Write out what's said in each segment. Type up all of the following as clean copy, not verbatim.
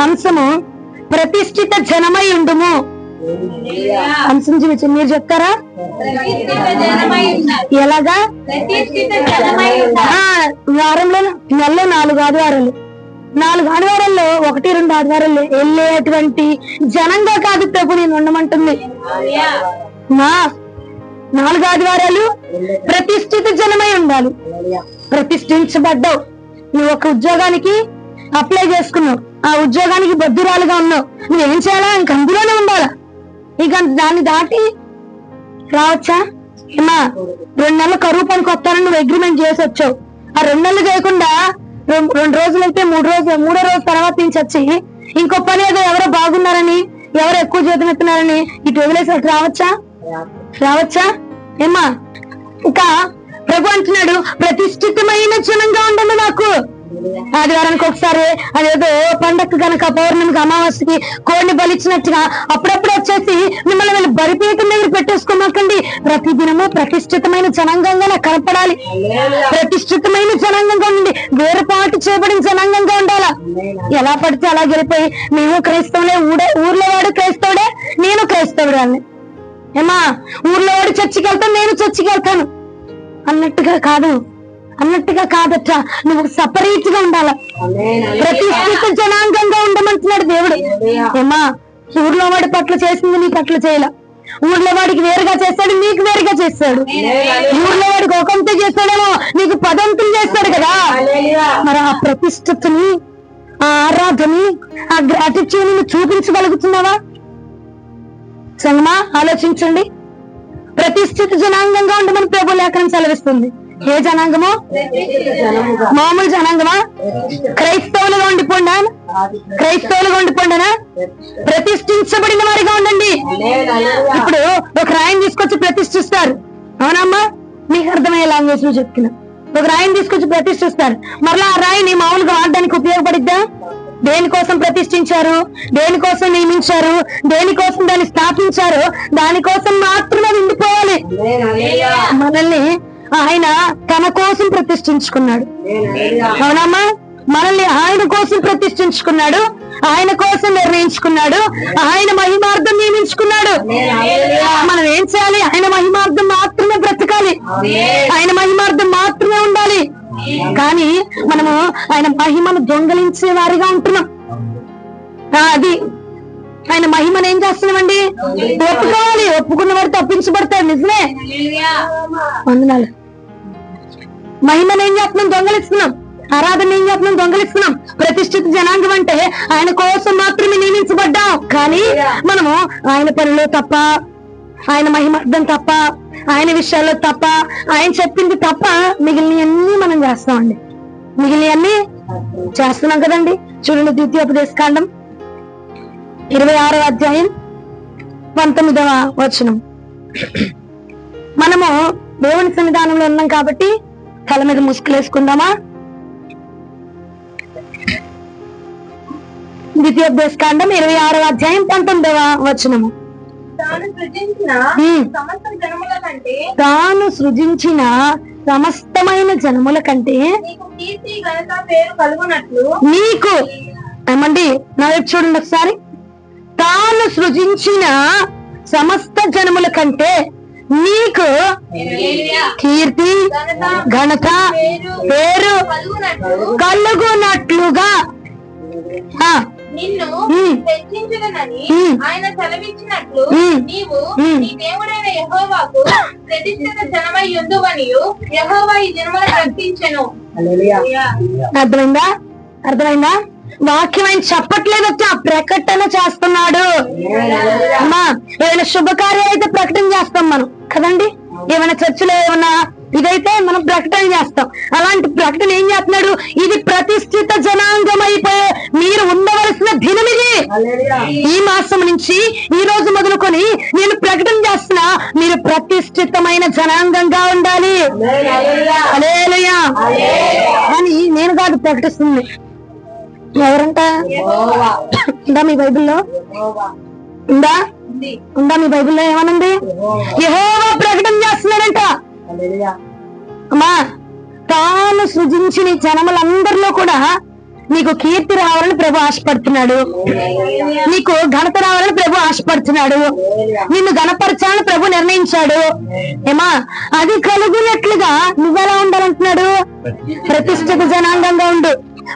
అంశము ప్రతిష్ఠిత జనమై ఉండుము. అంశం చూపించి మీరు చెప్తారా? ఎలాగా? వారంలో నెలలో 4 ఆదివారాలు, 4 ఆదివారాల్లో 1-2 ఆదివారాలు వెళ్ళేటువంటి జనంగా కాదు ప్రభు నేను ఉండమంటుంది. 4 ఆదివారాలు ప్రతిష్ఠిత జనమై ఉండాలి. ప్రతిష్ఠించబడ్డావు. నువ్వు ఒక ఉద్యోగానికి అప్లై చేసుకున్నావు, ఆ ఉద్యోగానికి బద్దురాలుగా ఉన్నావు. నువ్వేం చేయాలా? ఇంక అందులోనే ఉండాలా? ఇక దాన్ని దాటి రావచ్చా? అమ్మా 2 నెలలు కరువు పనికి వస్తానని నువ్వు అగ్రిమెంట్ చేసి వచ్చావు. ఆ 2 నెలలు చేయకుండా 2 రోజులు అయితే 3 రోజు తర్వాత నుంచి వచ్చి ఇంకో పని ఏదో ఎవరో బాగున్నారని, ఎవరో ఎక్కువ జీతం ఎత్తున్నారని ఇటు వదిలేసి రావచ్చా? ఏమ్మా ఇంకా ప్రభు అంటున్నాడు ప్రతిష్ఠితమైన జనంగా ఉండండి. నాకు ఆదివారానికి ఒకసారి అదేదో పండక్కి కనుక పౌర్ణమికి అమావాస్యకి కోడిని బలిచ్చినట్టుగా అప్పుడప్పుడు వచ్చేసి మిమ్మల్ని వీళ్ళు బలిపీఠం దగ్గర పెట్టేసుకోమాకండి. ప్రతిదినము ప్రతిష్ఠితమైన జనాంగంగా నాకు కనపడాలి. ప్రతిష్ఠితమైన జనాంగంగా ఉండండి. వేరుపాటు చేయబడిన జనాంగంగా ఉండాలా? ఎలా పడితే అలా గెలిపోయి మేము క్రైస్తవులే, ఊర్లో వాడు క్రైస్తవుడే, నేను క్రైస్తవుడే అని ఏమా ఊర్లో వాడు చర్చికి వెళ్తాను, నేను చర్చికి వెళ్తాను అన్నట్టుగా కాదట. నువ్వు సపరేట్ గా ఉండాలా? ప్రతిష్ఠిత జనాంగంగా ఉండమంటున్నాడు దేవుడు. ఏమా ఊర్లో వాడి పట్ల చేసింది నీ పట్ల చేయాల. ఊర్లో వాడికి వేరుగా చేస్తాడు, నీకు వేరుగా చేస్తాడు. ఊర్లో వాడికి ఒకంతో చేస్తాడేమో, నీకు 10 చేస్తాడు కదా. మరి ఆ ప్రతిష్ఠతని, ఆ ఆరాధని, ఆ గ్రాటిట్యూడ్ ని చూపించగలుగుతున్నావా? సంగమా ఆలోచించండి. ప్రతిష్ఠిత జనాంగంగా ఉండమని ప్రభు లేఖనం సెలవిస్తుంది. ఏ జనాంగమో? మామూలు జనాంగమా? క్రైస్తవులుగా ఉండిపోండినా? ప్రతిష్ఠించబడిన వారిగా ఉండండి. ఇప్పుడు ఒక రాయిని తీసుకొచ్చి ప్రతిష్ఠిస్తారు, అవునమ్మా? మీకు అర్థమయ్యే లాంగ్వేజ్ లో చెప్తున్నా. ఒక రాయిని తీసుకొచ్చి ప్రతిష్ఠిస్తారు, మరలా ఆ రాయిని మామూలుగా వాడడానికి ఉపయోగపడిద్దా? దేనికోసం ప్రతిష్ఠించారు, దేనికోసం నియమించారు, దేనికోసం దాన్ని స్థాపించారు, దానికోసం మాత్రమే ఉండిపోవాలి. మనల్ని ఆయన తన కోసం ప్రతిష్ఠించుకున్నాడు, అవునమ్మా? మనల్ని ఆయన కోసం ప్రతిష్ఠించుకున్నాడు, ఆయన కోసం నిర్ణయించుకున్నాడు, ఆయన మహిమార్థం నియమించుకున్నాడు. మనం ఏం చేయాలి? ఆయన మహిమార్థం మాత్రమే బ్రతకాలి, ఆయన మహిమార్థం మాత్రమే ఉండాలి. కానీ మనము ఆయన మహిమను దొంగలించే వారిగా ఉంటున్నాం. అది ఆయన మహిమను ఏం చేస్తున్నామండి? ఒప్పుకోవాలి. ఒప్పుకున్న వారు తప్పించబడతారు. నిజమే. వందనాలు. మహిమను ఏం చేస్తున్నాం? దొంగలిస్తున్నాం. ఆరాధన ఏం చేస్తున్నాం? దొంగలిస్తున్నాం. ప్రతిష్ఠిత జనాంగం అంటే ఆయన కోసం మాత్రమే నియమించబడ్డాం. కానీ మనము ఆయన పనిలో తప్ప, ఆయన మహిమార్థం తప్ప, ఆయన విషయాల్లో తప్ప, ఆయన చెప్పింది తప్ప మిగిలినవన్నీ మనం చేస్తామండి. మిగిలినవన్నీ చేస్తున్నాం కదండి. చూడండి, ద్వితీయోపదేశకాండం 26వ అధ్యాయం 19వ వచనం. మనము దేవుని సన్నిధానంలో ఉన్నాం కాబట్టి తల మీద ముసుగులేసుకుందామా? ద్వితీయోపదేశకాండం 26వ అధ్యాయం 19వ వచనము. తాను సృజించిన సమస్తమైన జనముల కంటే నీకు ఏమండి, నా వైపు చూడండి ఒకసారి. తాను సృజించిన సమస్త జనముల కంటే నీకు కీర్తి, ఘనత, పేరు కలుగునట్లుగా నిన్ను హెచ్చించుదనని ఆయన సెలవిచ్చినట్లు నీవు నీ దేవుడైన యెహోవాకు ప్రతిష్ఠిత జనమై యుందువనియు యెహోవా ఈ జనములను రక్షించెను. అర్థమైందా? వాక్యం ఆయన చెప్పట్లేదట, ప్రకటన చేస్తున్నాడు. అమ్మా ఏమైనా శుభకార్యాలు అయితే ప్రకటన చేస్తాం మనం కదండి. ఏమైనా చర్చిలో ఏమన్నా ఇదైతే మనం ప్రకటన చేస్తాం. అలాంటి ప్రకటన ఏం చేస్తున్నాడు? ఇది ప్రతిష్ఠిత జనాంగం అయిపోయే మీరు ఉండవలసిన దినం ఇది. ఈ మాసం నుంచి ఈ రోజు మొదలుకొని నేను ప్రకటన చేస్తున్నా, మీరు ప్రతిష్ఠితమైన జనాంగంగా ఉండాలి. హల్లెలూయా అని నేను కాదు ప్రకటిస్తుంది. ఎవరంట? ఉందా మీ బైబిల్లో? ఉందా మీ బైబిల్లో? ఏమనండి? యెహోవా ప్రకటన చేస్తున్నాడంట. అమ్మా తాను సృజించిన జనములందరిలో కూడా నీకు కీర్తి రావాలని ప్రభు ఆశపడుతున్నాడు. నీకు ఘనత రావాలని ప్రభు ఆశపడుతున్నాడు. నిన్ను ఘనపరచాలని ప్రభు నిర్ణయించాడు. ఏమా అది కలుగునట్లుగా నువ్వెలా ఉండాలంటున్నాడు? ప్రతిష్ఠిత జనాంగంగా ఉండు,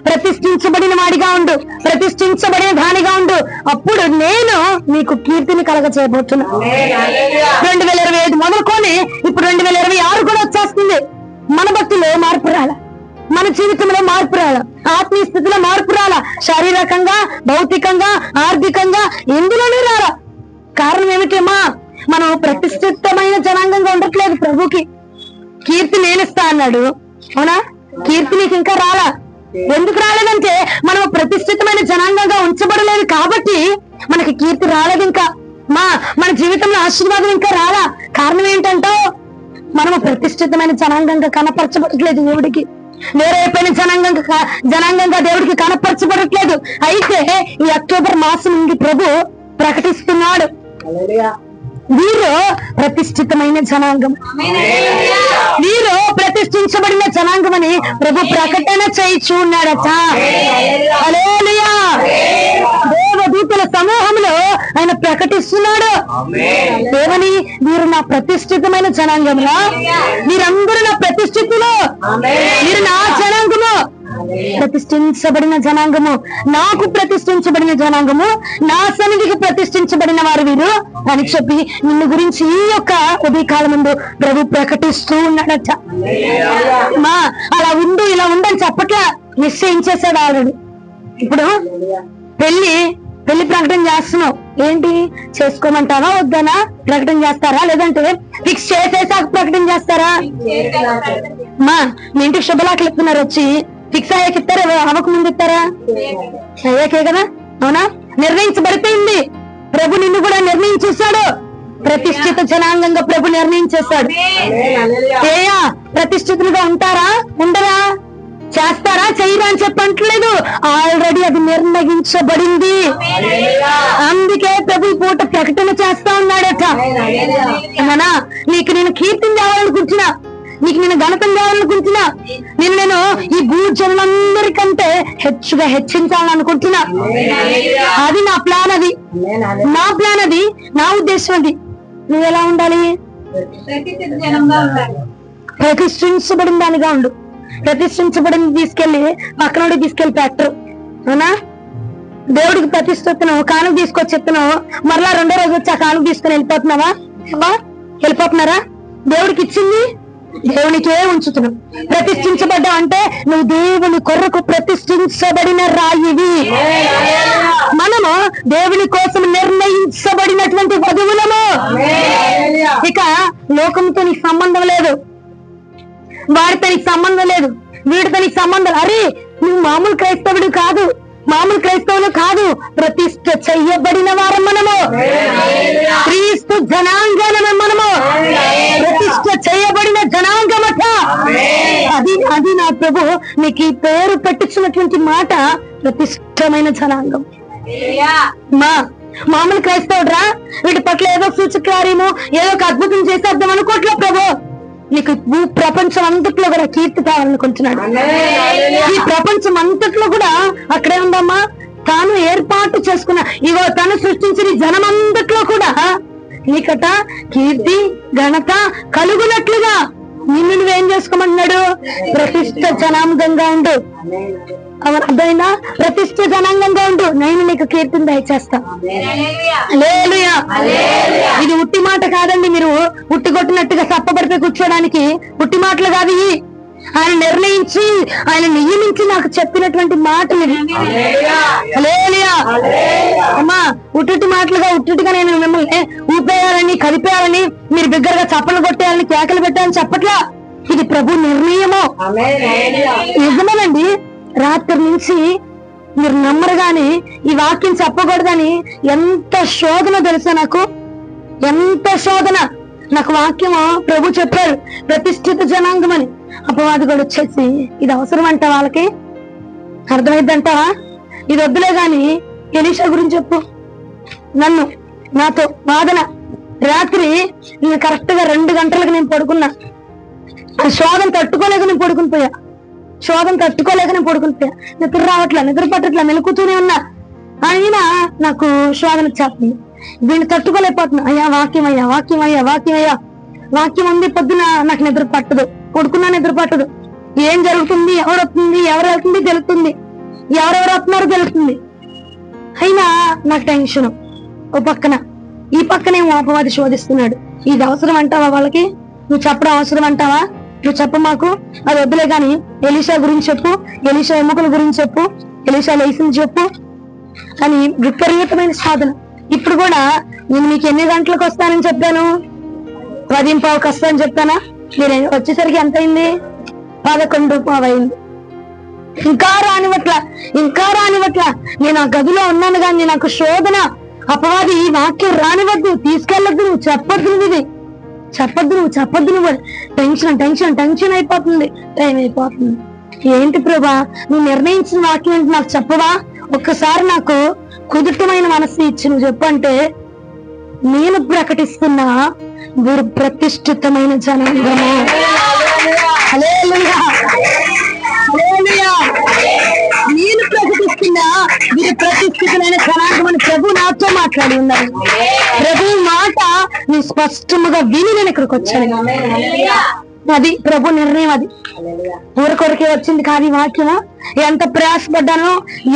ప్రతిష్ఠించబడిన వాడిగా ఉండు, ప్రతిష్ఠించబడిన దానిగా ఉండు. అప్పుడు నేను నీకు కీర్తిని కలగ చేయబోతున్నా. 2025 మొదలుకొని ఇప్పుడు 2026 కూడా వచ్చేస్తుంది. మన భక్తిలో మార్పు రాల, మన జీవితంలో మార్పు రాల, ఆత్మీయ స్థితిలో మార్పు రాల, శారీరకంగా, భౌతికంగా, ఆర్థికంగా ఎందులోనే రాల. కారణం ఏమిటమ్మా? మనం ప్రతిష్ఠితమైన జనాంగంగా ఉండట్లేదు. ప్రభుకి కీర్తి నేనిస్తా అన్నాడు. అవునా? కీర్తి నీకు ఇంకా రాలా. ఎందుకు రాలేదంటే మనం ప్రతిష్ఠితమైన జనాంగంగా ఉంచబడలేదు కాబట్టి మనకి కీర్తి రాలేదు. ఇంకా మన జీవితంలో ఆశీర్వాదం ఇంకా రాలా. కారణం ఏంటంటావు? మనము ప్రతిష్ఠితమైన జనాంగంగా కనపరచబడట్లేదు దేవుడికి. వేరైపోయిన జనాంగంగా దేవుడికి కనపరచబడట్లేదు. అయితే ఈ అక్టోబర్ మాసం నుండి ప్రభు ప్రకటిస్తున్నాడు, వీరు ప్రతిష్ఠితమైన జనాంగం, వీరు ప్రతిష్ఠించబడిన జనాంగం అని ప్రభు ప్రకటన చేయిచూ ఉన్నాడట. హల్లెలూయా! దేవదూతల సమూహంలో ఆయన ప్రకటిస్తున్నాడు. దేవని వీరు నా ప్రతిష్ఠితమైన జనాంగంలో, వీరందరూ నా ప్రతిష్ఠితులు, వీరు నా జనాంగము, ప్రతిష్ఠించబడిన జనాంగము, నాకు ప్రతిష్ఠించబడిన జనాంగము, నా సన్నిధికి ప్రతిష్ఠించబడిన వారు వీరు అని చెప్పి నిన్ను గురించి ఈ యొక్క ఉదయకాలం ముందు ప్రభు ప్రకటిస్తూ ఉన్నాడట. అలా ఉండు, ఇలా ఉండని చెప్పట్లా, నిశ్చయించేశాడు ఆల్రెడీ. ఇప్పుడు పెళ్లి ప్రకటన చేస్తున్నావు. ఏంటి చేసుకోమంటావా వద్దనా ప్రకటన చేస్తారా? లేదంటే ఫిక్స్ చేసేసాక ప్రకటన చేస్తారా? మీ ఇంటికి శుభలాకలు ఇస్తున్నారు, వచ్చి ఫిక్స్ అయ్యాక ఇస్తారా? అవక ముందు ఇస్తారా? అయ్యాకే కదా. అవునా? నిర్ణయించబడిపోయింది. ప్రభు నిన్ను కూడా నిర్ణయించేశాడు. ప్రతిష్ఠిత జనాంగంగా ప్రభు నిర్ణయించేశాడు. ఏయా ప్రతిష్ఠితులుగా ఉంటారా, ఉండరా, చేస్తారా, చెయ్యరా అని చెప్పట్లేదు. ఆల్రెడీ అది నిర్ణయించబడింది. అందుకే ప్రభు పూట ప్రకటన చేస్తా ఉన్నాడట. ఏమన్నా నీకు నేను కీర్తిని తేవాలనుకుంటున్నా, నీకు నేను ఘనతం తేవాలనుకుంటున్నా, నేను ఈ భూజనులందరికంటే హెచ్చుగా హెచ్చించాలనుకుంటున్నా. అది నా ప్లాన్, అది నా ప్లాన్, అది నా ఉద్దేశం. అది నువ్వు ఎలా ఉండాలి? ప్రతిష్ఠించబడిన దానిగా ఉండు. ప్రతిష్ఠించబడింది తీసుకెళ్లి పక్కనోడికి తీసుకెళ్లి పెట్టరు. అవునా? దేవుడికి ప్రతిష్ఠిస్తున్నావు, కానుక తీసుకొచ్చి చెప్తున్నావు, మరలా రెండో రోజు వచ్చి ఆ కానుక తీసుకుని వెళ్ళిపోతున్నావా? వెళ్ళిపోతున్నారా? దేవుడికి ఇచ్చింది దేవునికే ఉంచుతున్నావు. ప్రతిష్ఠించబడ్డా అంటే నువ్వు దేవుని కొరకు ప్రతిష్ఠించబడిన రాయివి. మనము దేవుని కోసం నిర్ణయించబడినటువంటి వధువులము. ఇక లోకంతో నీకు సంబంధం లేదు, వాడితో నీకు సంబంధం లేదు, వీడితో నీకు సంబంధం. అరే నువ్వు మామూలు క్రైస్తవుడు కాదు, మామూలు క్రైస్తవులు కాదు, ప్రతిష్ఠ చెయ్యబడిన వారం మనము, క్రీస్తు జనాంగం మనము, ప్రతిష్ఠ చేయబడిన జనాంగమట. అది నా ప్రభు నీకు ఈ పేరు పెట్టించినటువంటి మాట, ప్రతిష్టమైన జనాంగం. మామూలు క్రైస్తవుడ్రా, వీటి పట్ల ఏదో సూచకార్యము, ఏదో ఒక అద్భుతం చేసేద్దాం అనుకోవట్లే ప్రభు. నీకు ప్రపంచం అంతట్లో కూడా కీర్తి కావాలనుకుంటున్నాడు. ఈ ప్రపంచం అంతట్లో కూడా అక్కడే ఉందమ్మా, తాను ఏర్పాటు చేసుకున్న ఇవో తను సృష్టించిన జనం అంతట్లో కూడా నీకట కీర్తి ఘనత కలుగునట్లుగా నిన్ను నువ్వేం చేసుకోమంటున్నాడు? ప్రతిష్ఠ జనాంగంగా ఉండు. అర్థమైందా? ప్రతిష్ఠ జనాంగంగా ఉండు, నేను నీకు కీర్తిని దయచేస్తా. హల్లెలూయా! ఇది ఉట్టి మాట కాదండి. మీరు ఉట్టి కొట్టినట్టుగా సప్పబడితే కూర్చోడానికి ఉట్టి మాటలు కాదు. ఆయన నిర్ణయించి ఆయన నియమించి నాకు చెప్పినటువంటి మాటలు. హల్లెలూయా! అమ్మా ఉట్టి మాటలుగా ఉట్టిగా నేను మిమ్మల్ని ఊపేయాలని, కదిపేయాలని, మీరు బిగ్గరగా చప్పలు కొట్టేయాలని, కేకలు పెట్టాలని చెప్పట్లా. ఇది ప్రభు నిర్ణయము. నిజమేనండి. రాత్రి నుంచి మీరు నమ్మరు గాని ఈ వాక్యం చెప్పకూడదని ఎంత శోధన తెలుసా నాకు, ఎంత శోధన. నాకు వాక్యము ప్రభు చెప్పారు ప్రతిష్ఠిత జనాంగం అని. అపవాది కూడా వచ్చేసి ఇది అవసరం అంట, వాళ్ళకి అర్థమైద్దంటావా? ఇది వద్దులే గాని ఎలీషా గురించి చెప్పు. నాతో వాదన. రాత్రి నేను కరెక్ట్ గా 2 గంటలకు నేను పడుకున్నా. ఆ శోధన తట్టుకోలేక నేను పడుకుని పోయా. శోధన తట్టుకోలేక నేను పడుకుంటే నిద్ర రావట్లా, నిద్ర పట్టట్లా, మెలుకుతూనే ఉన్నా. అయినా నాకు శోధన చేస్తుంది. దీన్ని తట్టుకోలేకపోతున్నా. అయ్యా వాక్యం, అయ్యా వాక్యం, అయ్యా వాక్యం, అయ్యా వాక్యం ఉంది. పొద్దున నాకు నిద్ర పట్టదు, పడుకున్నా నిద్ర పట్టదు. ఏం జరుగుతుంది, ఎవరు వస్తుంది, ఎవరు వెళ్తుంది తెలుస్తుంది, ఎవరెవరు వస్తున్నారో తెలుస్తుంది. అయినా నాకు టెన్షన్. ఓ పక్కన, ఈ పక్కనేమో అపవాది శోధిస్తున్నాడు. ఇది అవసరం అంటావా వాళ్ళకి? నువ్వు చెప్పడం అవసరం అంటావా? నువ్వు చెప్ప మాకు, అది వద్దులే గాని ఎలీషా గురించి చెప్పు, ఎలీషా ఎముకల గురించి చెప్పు, ఎలీషా లేసింది చెప్పు అని విపరీతమైన సాధన. ఇప్పుడు కూడా నేను మీకు ఎన్ని గంటలకు వస్తానని చెప్పాను? 10:15కి వస్తానని చెప్పానా? మీరు వచ్చేసరికి ఎంత అయింది? 11:15 అయింది. ఇంకా రానివట్ల. నేను ఆ గదిలో ఉన్నాను కానీ నాకు శోధన, అపవాది ఈ వాక్యం రానివద్దు, తీసుకెళ్ళొద్దు, నువ్వు చెప్పొద్దు నువ్వు టెన్షన్ అయిపోతుంది. టైం అయిపోతుంది. ఏంటి ప్రభా, నువ్వు నిర్ణయించిన వాక్యం ఏంటి నాకు చెప్పవా? ఒక్కసారి నాకు కుదుటమైన మనసు ఇచ్చి నువ్వు చెప్పంటే నేను ప్రకటిస్తున్నా వీరు ప్రతిష్ఠితమైన జనాంగము. హల్లెలూయా, హల్లెలూయా. నేను ప్రకటిస్తున్నా వీరు ప్రతిష్ఠితమైన జనాంగం అని ప్రభు నాతో మాట్లాడి ఉన్నారు. ప్రభు మాట నీ స్పష్టముగా విని నేను ఇక్కడికి వచ్చాను. అది ప్రభు నిర్ణయం. అది ఊరికొరికే వచ్చింది కాదు. ఈ వాక్యము ఎంత ప్రయాసపడ్డానో,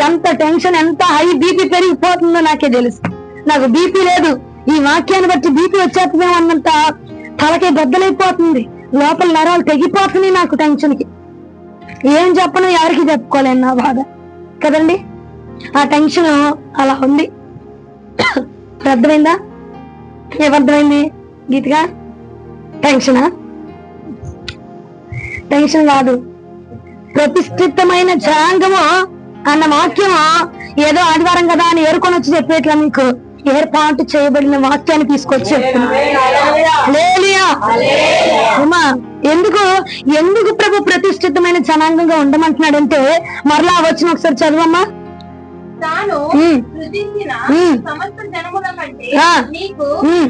ఎంత టెన్షన్, ఎంత హై బీపీ పెరిగిపోతుందో నాకే తెలుసు. నాకు బీపీ లేదు, ఈ వాక్యాన్ని బట్టి బీపీ వచ్చేస్తుందేమో అన్నంత తలకే బద్దలైపోతుంది, లోపల నరాలు తెగిపోతుంది నాకు టెన్షన్ కి. ఏం చెప్పను, ఎవరికి చెప్పుకోలేను నా బాధ కదండి. ఆ టెన్షన్ అలా ఉంది. అర్థమైందా? ఏమర్థమైంది గీతగా? టెన్షన్ కాదు, ప్రతిష్ఠితమైన జనాంగము అన్న వాక్యము ఏదో ఆదివారం కదా అని ఏరుకొని వచ్చి చెప్పేట్లా మీకు ఏర్పాటు చేయబడిన వాక్యాన్ని తీసుకొచ్చి చెప్తున్నా. ఎందుకు ప్రభు ప్రతిష్ఠితమైన జనాంగంగా ఉండమంటున్నాడంటే, మరలా వచ్చిన ఒకసారి చదవమ్మా. తాను సృజించిన సమస్త జనముల కంటే నీకు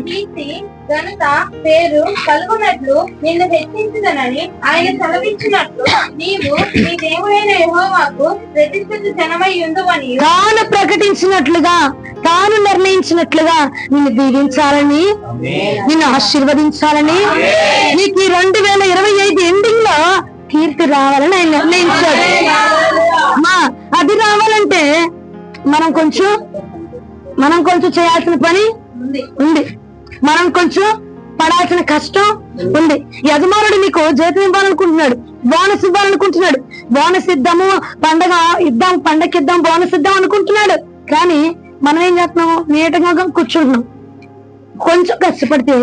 కీర్తి, ఘనత, పేరు కలుగునట్లు నిన్ను హెచ్చించుదనని ఆయన సెలవిచ్చినట్లు నీవు నీ దేవుడైన యెహోవాకు ప్రతిష్ఠిత జనమై ఉండువని తాను ప్రకటించినట్లుగా, తాను నిర్ణయించినట్లుగా నిన్ను దీవించాలని, నిన్ను ఆశీర్వదించాలని, నీకు 2025 ఎండింగ్ లో కీర్తి రావాలని ఆయన నిర్ణయించాడు. అది రావాలంటే మనం కొంచెం చేయాల్సిన పని ఉంది, మనం కొంచెం పడాల్సిన కష్టం ఉంది. యజమానుడు నీకు జీతం ఇవ్వాలనుకుంటున్నాడు, బోనస్ ఇవ్వాలనుకుంటున్నాడు. బోనస్ ఇద్దాము, పండగకి ఇద్దాం, బోనస్ ఇద్దాం అనుకుంటున్నాడు. కానీ మనం ఏం చేస్తున్నాము? నీటంగా కూర్చుంటున్నాం. కొంచెం కష్టపడితే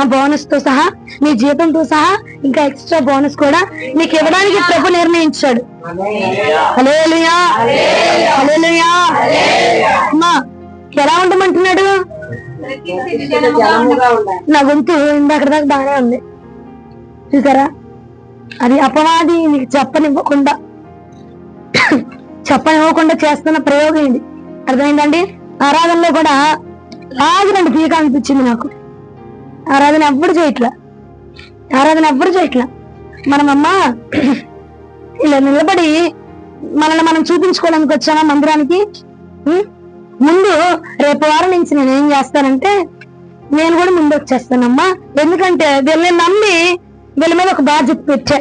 ఆ బోనస్ తో సహా, నీ జీతంతో సహా ఇంకా ఎక్స్ట్రా బోనస్ కూడా నీకు ఇవ్వడానికి ప్రభు నిర్ణయించాడు. హల్లెలూయా, హల్లెలూయా. అమ్మా ఎలా ఉండమంటున్నాడు? నా గొంతు ఇందాక దాకా బాగానే ఉంది చూసారా? అది అపవాది నీకు చెప్పనివ్వకుండా చేస్తున్న ప్రయోగం ఇది. అర్థమైందండి? ఆరాధనలో కూడా ఆగిరండి పీక అనిపించింది నాకు. ఆరాధన ఎవ్వరు చేయట్లా. మనమమ్మా ఇలా నిలబడి మనల్ని మనం చూపించుకోవడానికి వచ్చామా మందిరానికి? ముందు రేపు వారం నుంచి నేను ఏం చేస్తానంటే, నేను కూడా ముందు వచ్చేస్తానమ్మా. ఎందుకంటే వీళ్ళని నమ్మి వీళ్ళ మీద ఒక బాధ్యత పెట్టా.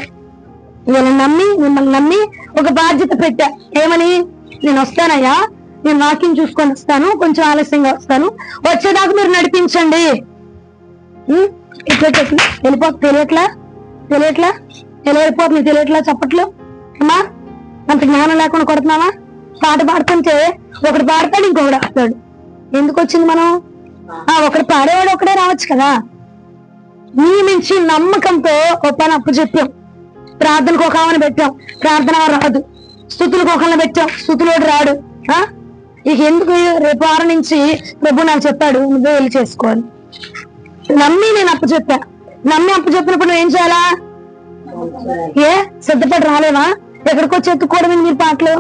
మిమ్మల్ని నమ్మి ఒక బాధ్యత పెట్టా. ఏమని? నేను వస్తానయ్యా, నేను వాక్యం చూసుకొని వస్తాను, కొంచెం ఆలస్యంగా వస్తాను, వచ్చేదాకా మీరు నడిపించండి. ఇట్లా తెలియట్లా చెప్పట్లు. అమ్మా అంత జ్ఞానం లేకుండా కొడుతున్నావా? పాట పాడుతుంటే ఒకడు పాడతాడు, ఇంకొకడు వస్తాడు. ఎందుకు వచ్చింది మనం? ఒకడు పాడేవాడు ఒకడే రావచ్చు కదా. నియమించి నమ్మకంతో ఒక పని అప్పు చెప్పాం. ప్రార్థనకు ఒక ఆమెను పెట్టాం, ప్రార్థన రాదు. స్తుతులకు ఒకళ్ళని పెట్టాం, స్తుతులోడు రాడు. ఇక ఎందుకు? రేపు వారం నుంచి ప్రభు నాకు చెప్పాడు నువ్వే వెళ్ళి చేసుకోవాలి. నమ్మి నేను అప్పు చెప్పినప్పుడు నువ్వు ఏం చేయాలా? సిద్ధపడి రాలేవా? ఎక్కడికొచ్చి ఎత్తుకోవడం మీరు పాటలు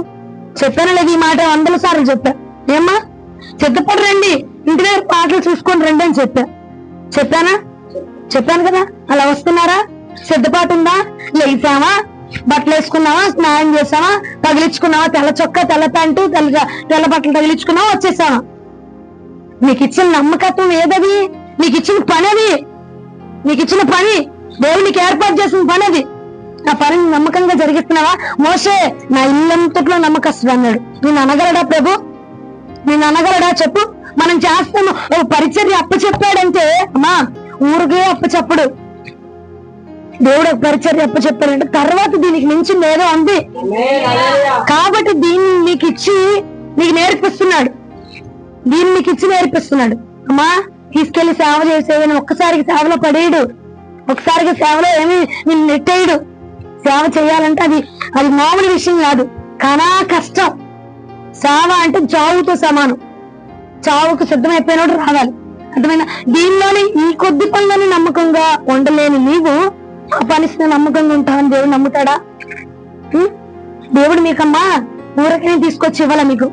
చెప్పానా లేదు? ఈ మాట 100 సార్లు చెప్పా. ఏమ్మా సిద్ధపడి రండి, ఇంటి దగ్గర పాటలు చూసుకొని రండి అని చెప్పాను కదా. అలా వస్తున్నారా? సిద్ధపాటు ఉందా? లేచామా, బట్టలు వేసుకున్నావా, స్నానం చేసావా, తగిలించుకున్నావా, తెల్ల చొక్కా, తెల్ల ప్యాంటు, తెల్ల బట్టలు తగిలించుకున్నావా, వచ్చేసావా? నీకు ఇచ్చిన నమ్మకత్వం ఏదది? నీకు ఇచ్చిన పని అది. నీకు ఇచ్చిన పని, దేవుడు నీకు ఏర్పాటు చేసిన పని అది. ఆ పనిని నమ్మకంగా జరిగిస్తున్నావా? మోషే నా ఇల్లంతట్లో నమ్మకస్తుడు అన్నాడు. నేను అనగలడా ప్రభు? నేను అనగలడా చెప్పు? మనం చేస్తాము. ఓ పరిచర్య అప్పచెప్పాడంటే అమ్మా ఊరికే అప్పచెప్పడు. దేవుడు ఒక పరిచర్య అప్పచెప్పాడంటే తర్వాత దీనికి మించింది ఏదో ఉంది కాబట్టి దీన్ని నీకు ఇచ్చి నీకు నేర్పిస్తున్నాడు. దీన్ని నీకు ఇచ్చి నేర్పిస్తున్నాడు. అమ్మా తీసుకెళ్లి సేవ చేసేదని ఒక్కసారికి సేవలో పడేయడు. ఒకసారిగా సేవలో ఏమి నేను నెట్టేయడు. సేవ చేయాలంటే అది మామూలు విషయం కాదు, కానా కష్టం. సేవ అంటే చావుతో సమానం. చావుకు సిద్ధమైపోయినోడు రావాలి. అర్థమైనా? దీనిలోని ఈ కొద్ది పనులని నమ్మకంగా ఉండలేని నీవు ఆ పనిని నమ్మకంగా ఉంటావని దేవుడు నమ్ముతాడా? దేవుడు మీకమ్మా ఊరికే తీసుకొచ్చి ఇవ్వాల. మీకు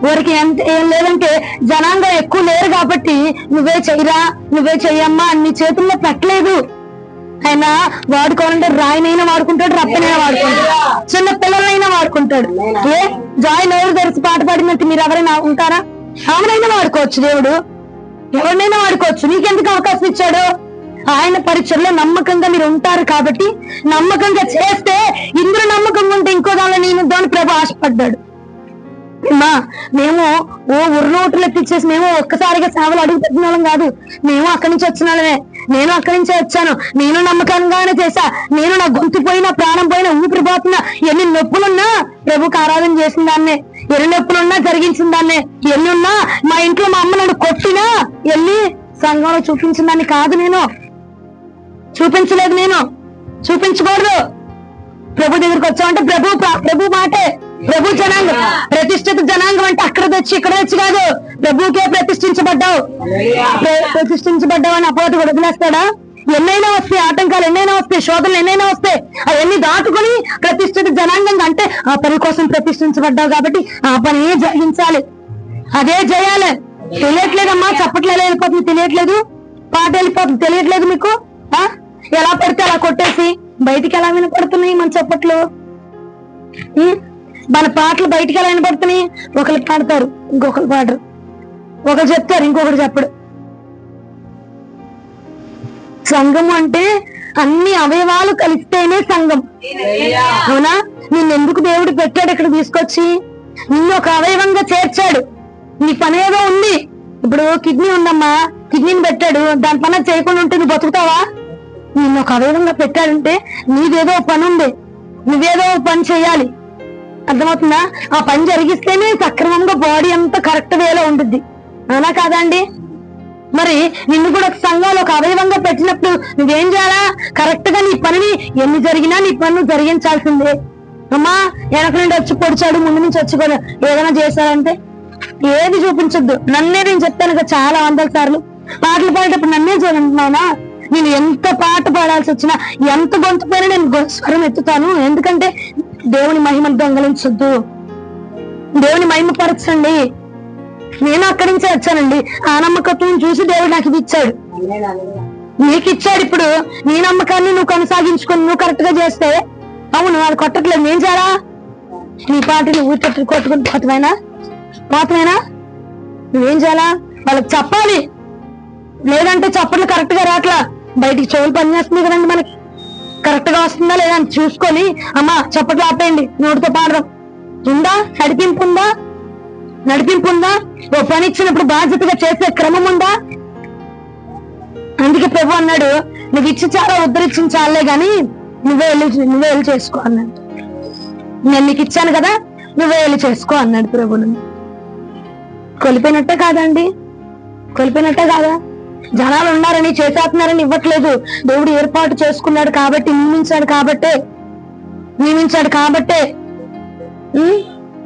ఊరికి ఏం లేదంటే జనాంగం ఎక్కువ లేరు కాబట్టి నువ్వే చెయ్యరా, నువ్వే చెయ్యమ్మా నీ చేతుల్లో పెట్టలేదు. ఆయన వాడుకోవాలంటే రాయినైనా వాడుకుంటాడు, రప్పనైనా వాడుకుంటాడు, చిన్న పిల్లలైనా వాడుకుంటాడు. జాయ్ నోరు తెరిచి పాట పాడినట్టు మీరు ఎవరైనా ఉంటారా? ఆమెనైనా వాడుకోవచ్చు. దేవుడు ఎవరినైనా వాడుకోవచ్చు. నీకెందుకు అవకాశం ఇచ్చాడు? ఆయన పరిచయలో నమ్మకంగా మీరు ఉంటారు కాబట్టి నమ్మకంగా చేస్తే, ఇందులో నమ్మకంగా ఉంటే ఇంకో దానిలో నేను దాని ప్రభు ఆశపడ్డాడు. మేము ఉర్రోట్లు ఎత్తిచ్చేసి మేము ఒక్కసారిగా సేవలు అడుగు పెట్టిన వాళ్ళం కాదు. మేము అక్కడి నుంచి వచ్చిన వాళ్ళమే. నేను అక్కడి నుంచే వచ్చాను. నేను నమ్మకంగానే చేశా. నేను నా గొంతు పోయినా, ప్రాణం పోయినా, ఊపిరి పోతున్నా, ఎన్ని నొప్పులున్నా ప్రభుకి ఆరాధన చేసిన దాన్నే, ఎన్ని నొప్పులున్నా జరిగించిన దాన్నే, ఎన్ని ఉన్నా మా ఇంట్లో మా అమ్మ నన్ను కొట్టినా వెళ్ళి సంఘంలో చూపించిన దాన్ని కాదు. నేను చూపించలేదు, నేను చూపించకూడదు. ప్రభు దగ్గరికి వచ్చామంటే ప్రభు మాటే. ప్రభు జనాంగం, ప్రతిష్ఠిత జనాంగం అంటే అక్కడ తెచ్చి ఇక్కడ తెచ్చి కాదు. ప్రభుకే ప్రతిష్ఠించబడ్డావు. ప్రతిష్ఠించబడ్డావు అని అపోహ వదిలేస్తాడా? ఎన్నైనా వస్తాయి ఆటంకాలు, ఎన్నైనా వస్తాయి శోధనలు, ఎన్నైనా వస్తాయి. అవన్నీ దాటుకుని ప్రతిష్ఠిత జనాంగంగా అంటే ఆ పని కోసం ప్రతిష్ఠించబడ్డావు కాబట్టి ఆ పని జరిగించాలి, అదే చేయాలి. తెలియట్లేదమ్మా, చప్పట్లు ఎలా వెళ్ళిపోతుంది తెలియట్లేదు, పాట వెళ్ళిపోతుంది తెలియట్లేదు మీకు. ఎలా పడితే అలా కొట్టేసి బయటికి ఎలా వినపడుతున్నాయి మన చప్పట్లు, మన పాటలు బయటికి ఎలా వినపడుతున్నాయి? ఒకరు పాడతారు, ఇంకొకరు పాడరు, ఒకరు చెప్తారు, ఇంకొకరు చెప్పడు. సంఘం అంటే అన్ని అవయవాలు కలిస్తేనే సంఘం. అవునా? నిన్నెందుకు దేవుడు పెట్టాడు ఇక్కడ తీసుకొచ్చి? నిన్ను ఒక అవయవంగా చేర్చాడు. నీ పనేదో ఉంది. ఇప్పుడు కిడ్నీ ఉందమ్మా, కిడ్నీని పెట్టాడు, దాని పని చేయకుండా ఉంటే నువ్వు బతుకుతావా? నిన్ను ఒక అవయవంగా పెట్టాడంటే నీదేదో పని ఉంది, నువ్వేదో పని చేయాలి. అర్థమవుతుందా? ఆ పని జరిగిస్తేనే సక్రమంగా బాడీ అంతా కరెక్ట్ వేలో ఉంటుంది. అవునా కాదా అండి? మరి నిన్ను కూడా ఒక సంఘంలో ఒక అవయవంగా పెట్టినప్పుడు నువ్వేం చేయాలా? కరెక్ట్ గా నీ పనిని ఎన్ని జరిగినా నీ పనులు జరిగించాల్సిందే. అమ్మా వెనక నుండి వచ్చి పొడిచాడు, ముందు నుంచి వచ్చి కూడా ఏదైనా చేశారంటే ఏది చూపించొద్దు. నన్నే నేను చెప్తాను కదా చాలా వందల సార్లు, పాటలు పాడేటప్పుడు నన్నే చూడంటున్నానా? నేను ఎంత పాట పాడాల్సి వచ్చినా, ఎంత గొంతు పైన నేను స్వరం ఎత్తుతాను. ఎందుకంటే దేవుని మహిమను దొంగలించొద్దు, దేవుని మహిమపరచండి. నేను అక్కడి నుంచే వచ్చానండి. ఆ నమ్మకత్వం చూసి దేవుడు నాకు ఇది ఇచ్చాడు, నీకు ఇచ్చాడు. ఇప్పుడు నీ నమ్మకాన్ని నువ్వు కొనసాగించుకొని నువ్వు కరెక్ట్ గా చేస్తే, అవును అది కొట్టట్లేదు, ఏం చేయాలా? నీ పాట నువ్వు కొట్టుకుని పోతమైనా నువ్వేం చేయాలా? వాళ్ళకి చెప్పాలి. లేదంటే చప్పట్లు కరెక్ట్ గా రాట్లా, బయటికి చెవులు పనిచేస్తుంది కదండి, మనకి కరెక్ట్ గా వస్తుందా లేదా అని చూసుకొని అమ్మా చప్పట్లు ఆపేయండి, నోటితో పాడదాం. ఉందా నడిపింపు? ఉందా? ఓ పని ఇచ్చినప్పుడు బాధ్యతగా చేసే క్రమం ఉందా? అందుకే ప్రభు అన్నాడు, నువ్వు ఇచ్చి చాలా ఉద్ధరించిన చాలే గాని నువ్వే వెళ్ళి చేసుకో అన్నాడు. నేను నీకు ఇచ్చాను కదా, నువ్వే వెళ్ళి చేసుకో అన్నాడు ప్రభుని. కొలిపోయినట్టే కాదండి? కొలిపోయినట్టే కాదా? జనాలు ఉన్నారని చేసేస్తున్నారని ఇవ్వట్లేదు. దేవుడు ఏర్పాటు చేసుకున్నాడు కాబట్టి, నియమించాడు కాబట్టే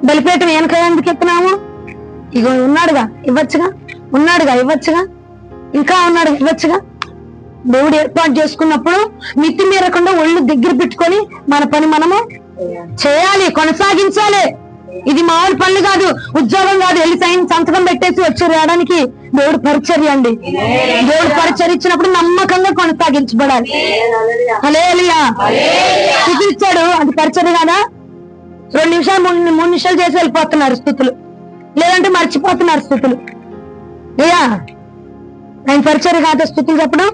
బలిపేటం వెనక ఎందుకు ఎత్తున్నాము? ఇగో ఉన్నాడుగా ఇవ్వచ్చుగా, ఇంకా ఉన్నాడు ఇవ్వచ్చుగా. దేవుడు ఏర్పాటు చేసుకున్నప్పుడు మితి మీరకుండా ఒళ్ళు దగ్గర పెట్టుకొని మన పని మనము చేయాలి, కొనసాగించాలి. ఇది మామూలు పనులు కాదు, ఉద్యోగం కాదు, వెళ్ళి సంతకం పెట్టేసి వచ్చి రావడానికి దేవుడు పరిచర్య అండి. దేవుడు పరిచర్య ఇచ్చినప్పుడు నమ్మకంగా కొనసాగించబడాలి. హల్లెలూయా. స్తుతులు ఇచ్చాడు, అది పరిచర్య కాదా? 2 నిమిషాలు 3 నిమిషాలు చేసి వెళ్ళిపోతున్నారు స్తుతులు, లేదంటే మర్చిపోతున్నారు స్తుతులు. అయ్యా ఆయన పరిచర్య కాదా స్తుతులు చెప్పడం?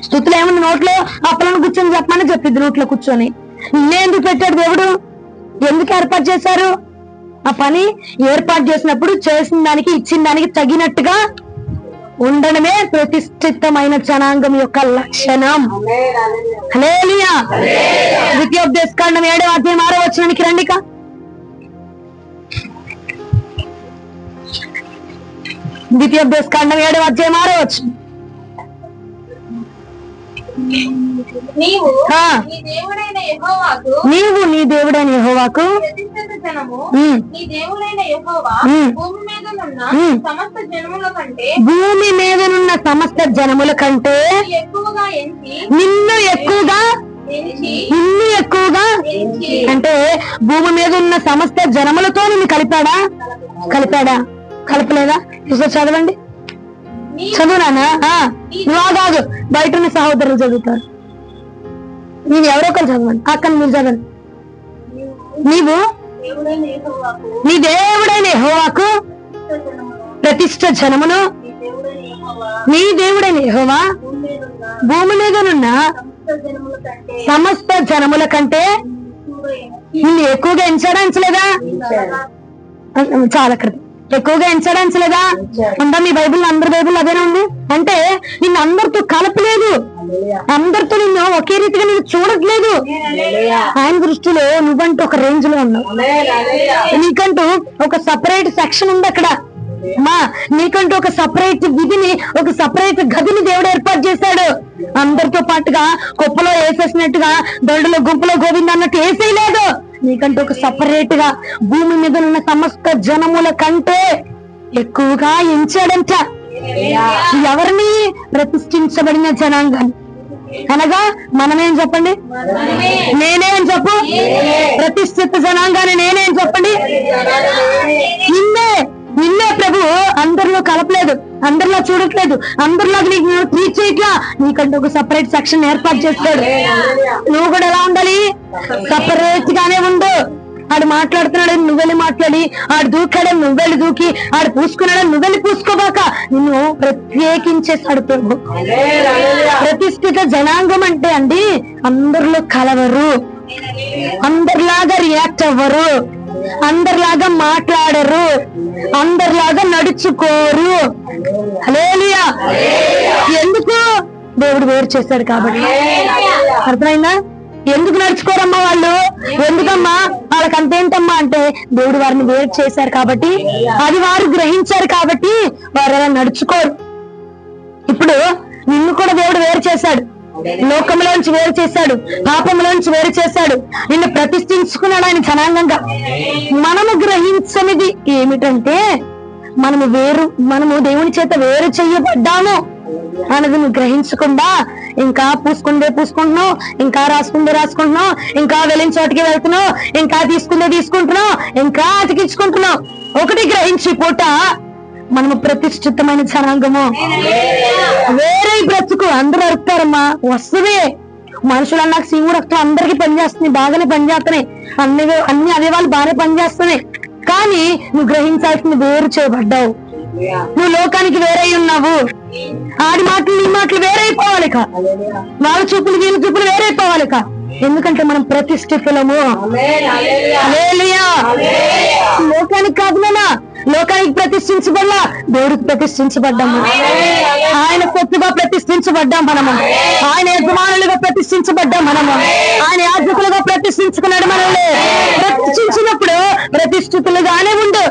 స్తుతులు ఏముంది, నోట్లో అప్పలను కూర్చొని చెప్పమని చెప్పిద్ది, నోట్లో కూర్చొని. ఎందుకు పెట్టాడు దేవుడు? ఎందుకు ఏర్పాటు చేశారు? ఆ పని ఏర్పాటు చేసినప్పుడు చేసిన దానికి ఇచ్చిన దానికి తగినట్టుగా ఉండడమే ప్రతిష్ఠితమైన జనాంగం యొక్క లక్షణం. హల్లెలూయా. ద్వితీయోపదేశకాండం 7వ అధ్యాయం 6వ వచనానికి రండి. ద్వితీయోపదేశకాండం 7వ అధ్యాయం 6వ వచనం. నీవు నీ దేవుడైన యెహోవాకు ప్రతిష్ఠిత జనము, నీ దేవుడైన యెహోవా భూమి మీదనున్న సమస్త జనముల కంటే ఎక్కువగా ఎంచి, నిన్ను ఎక్కువగా అంటే భూమి మీద ఉన్న సమస్త జనములతో నిన్ను కలిపాడా? కలపలేదా? చదవండి, చదువునానా? నువ్వు కాదు, బయట ఉన్న సహోదరులు చదువుతారు. నేను ఎవరో ఒకరు చదవండి. అక్కడ మీరు చదవండి. నీవు నీ దేవుడైన యెహోవాకు ప్రతిష్ఠ జనమును, నీ దేవుడైన యెహోవా భూమి మీదనున్న సమస్త జనముల కంటే నిన్ను ఎక్కువగా ఎంచడా? చాలా క్రితం ఎక్కువగా ఎంచడా? ఉందా మీ బైబిల్? అందరి బైబిల్ అదేనా ఉంది. అంటే నిన్ను అందరితో కలపలేదు, అందరితో నిన్ను ఒకే రీతిగా నేను చూడట్లేదు. ఆయన దృష్టిలో నువ్వంటూ ఒక రేంజ్ లో ఉన్నావు. నీకంటూ ఒక సపరేట్ సెక్షన్ ఉంది అక్కడ. నీకంటూ ఒక సపరేట్ విధిని, ఒక సపరేట్ గదిని దేవుడు ఏర్పాటు చేశాడు. అందరితో పాటుగా కుప్పలో వేసేసినట్టుగా దొడ్డులో గుంపులో గోవింద అన్నట్టు వేసేయలేదు. నీకంటూ ఒక సపరేట్ గా భూమి మీద ఉన్న సమస్త జనముల కంటే ఎక్కువగా ఎంచాడంట. ఎవరిని? ప్రతిష్ఠించబడిన జనాంగాన్ని. అనగా మనమేం చెప్పండి? నేనే అని చెప్పు. ప్రతిష్ఠిత జనాంగాన్ని నేనే అని చెప్పండి. నిన్నే ప్రభు అందరిలో కలపలేదు, అందరిలో చూడట్లేదు, అందరిలోకి నీకు ట్రీట్ చేయట్లా. నీకంటే ఒక సపరేట్ సెక్షన్ ఏర్పాటు చేస్తాడు. నువ్వు కూడా ఎలా ఉండాలి? సపరేట్ గానే ఉండు. ఆడు మాట్లాడుతున్నాడని నువ్వెళ్ళి మాట్లాడి, ఆడు దూకాడని నువ్వెళ్ళి దూకి, ఆడు పూసుకున్నాడని నువ్వెళ్ళి పూసుకోబాక. నిన్ను ప్రత్యేకించేస్తాడు ప్రభు. ప్రతిష్ఠిత జనాంగం అంటే అండి, అందరిలో కలవరు, అందరిలాగా రియాక్ట్ అవ్వరు, అందరిలాగా మాట్లాడరు, అందరిలాగా నడుచుకోరు. హల్లెలూయా. ఎందుకు? దేవుడు వేరు చేశాడు కాబట్టి. అర్థమైందా? ఎందుకు నడుచుకోరమ్మా వాళ్ళు? ఎందుకమ్మా వాళ్ళకి అంతేంటమ్మా అంటే దేవుడు వారిని వేరు చేశారు కాబట్టి, అది వారు గ్రహించారు కాబట్టి వారు అలా నడుచుకోరు. ఇప్పుడు నిన్ను కూడా దేవుడు వేరు చేశాడు, లోకంలోంచి వేరు చేశాడు, పాపంలోంచి వేరు చేశాడు, నిన్ను ప్రతిష్ఠించుకున్నాడు ఆయన జనాంగంగా. మనము గ్రహించనిది ఏమిటంటే మనము దేవుని చేత వేరు చెయ్యబడ్డాము అన్నది నువ్వు గ్రహించకుండా ఇంకా పూసుకుంటున్నావు, ఇంకా రాసుకుంటున్నావు, ఇంకా వెళ్ళిన చోటికి వెళ్తున్నావు, ఇంకా తీసుకుంటున్నావు, ఇంకా అతికించుకుంటున్నావు. ఒకటి గ్రహించి పూట మనము ప్రతిష్ఠితమైన జనాంగము. వేరే బ్రతుకు అందరూ అరుపుతారమ్మా, వస్తుంది. మనుషులు అన్నాక శివుడు రక్తం అందరికీ పనిచేస్తుంది, బాగానే పనిచేస్తున్నాయి, అన్ని అవయవాలు బాగానే పనిచేస్తున్నాయి. కానీ నువ్వు గ్రహించాల్సింది వేరు చేయబడ్డావు. నువ్వు లోకానికి వేరై ఉన్నావు. ఆడి మాటలు నీ మాటలు వేరైపోవాలి, వాళ్ళ చూపులు వీళ్ళ చూపులు వేరైపోవాలి. ఎందుకంటే మనం ప్రతిష్ఠితులము. హల్లెలూయా. లోకానికి కాదు, లోకానికి ప్రతిష్ఠించబడ్డా, దేవుడికి ప్రతిష్ఠించబడ్డాము. ఆయన కొత్తగా ప్రతిష్ఠించబడ్డాం మనము, ఆయన యజమానులుగా ప్రతిష్ఠించబడ్డాం మనము, ఆయన యాజకులుగా ప్రతిష్ఠించుకున్నాడు మనల్ని. ప్రతిష్ఠించినప్పుడు ప్రతిష్ఠితులుగానే ఉండు.